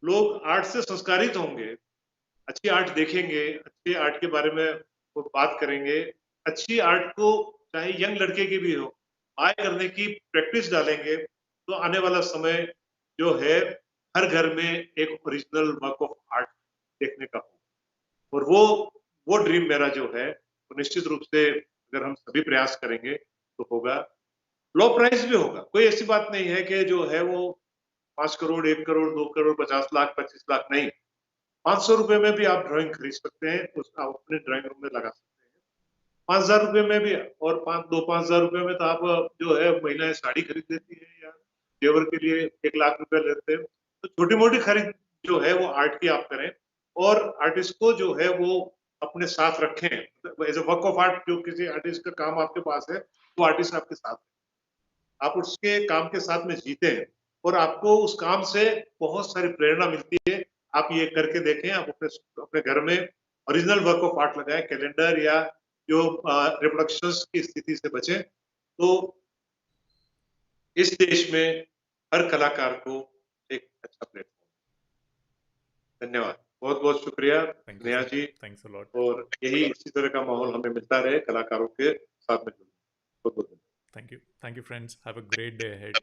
लोग आर्ट से संस्कारित होंगे, अच्छी आर्ट देखेंगे, अच्छे आर्ट के बारे में वो बात करेंगे, अच्छी आर्ट को चाहे यंग लड़के की भी हो, आय करने की प्रैक्टिस डालेंगे, तो आने वाला समय जो है हर घर में एक ओरिजिनल वर्क ऑफ आर्ट देखने का हो. और वो ड्रीम मेरा जो है वो निश्चित रूप से अगर हम सभी प्रयास करेंगे तो होगा. लो प्राइस भी होगा, कोई ऐसी बात नहीं है कि जो है वो 5 करोड़, 1 करोड़, 2 करोड़, 50 लाख, 25 लाख नहीं. 500 रुपए में भी आप ड्राइंग खरीद सकते हैं, उसका आप अपने ड्राइंग रूम में लगा सकते हैं. 5,000 रुपए में भी, और 5,000 रुपए में तो आप जो है महिलाएं साड़ी खरीद लेती है या जेवर के लिए 1 लाख रुपए लेते हैं. तो छोटी मोटी खरीद जो है वो आर्ट की आप करें, और आर्टिस्ट को जो है वो अपने साथ रखें. As a work of art जो किसी आर्टिस्ट का काम आपके पास है, वो आर्टिस्ट आपके साथ है. आप उसके काम के साथ में जीते हैं, और आपको उस काम से बहुत सारी प्रेरणा मिलती है. आप ये करके देखें, आप अपने अपने घर में ओरिजिनल वर्क ऑफ आर्ट लगाएं, कैलेंडर या जो रिप्रोडक्शंस की स्थिति से बचें. तो इस देश में हर कलाकार को एक अच्छा प्लेटफॉर्म. धन्यवाद, बहुत बहुत शुक्रिया थैंक यू नेहा सर, जी. Thanks a lot. और यही इसी तरह का माहौल हमें मिलता रहे कलाकारों के साथ में जुड़ने. बहुत बहुत Thank you. Thank you, friends. Have a great day ahead.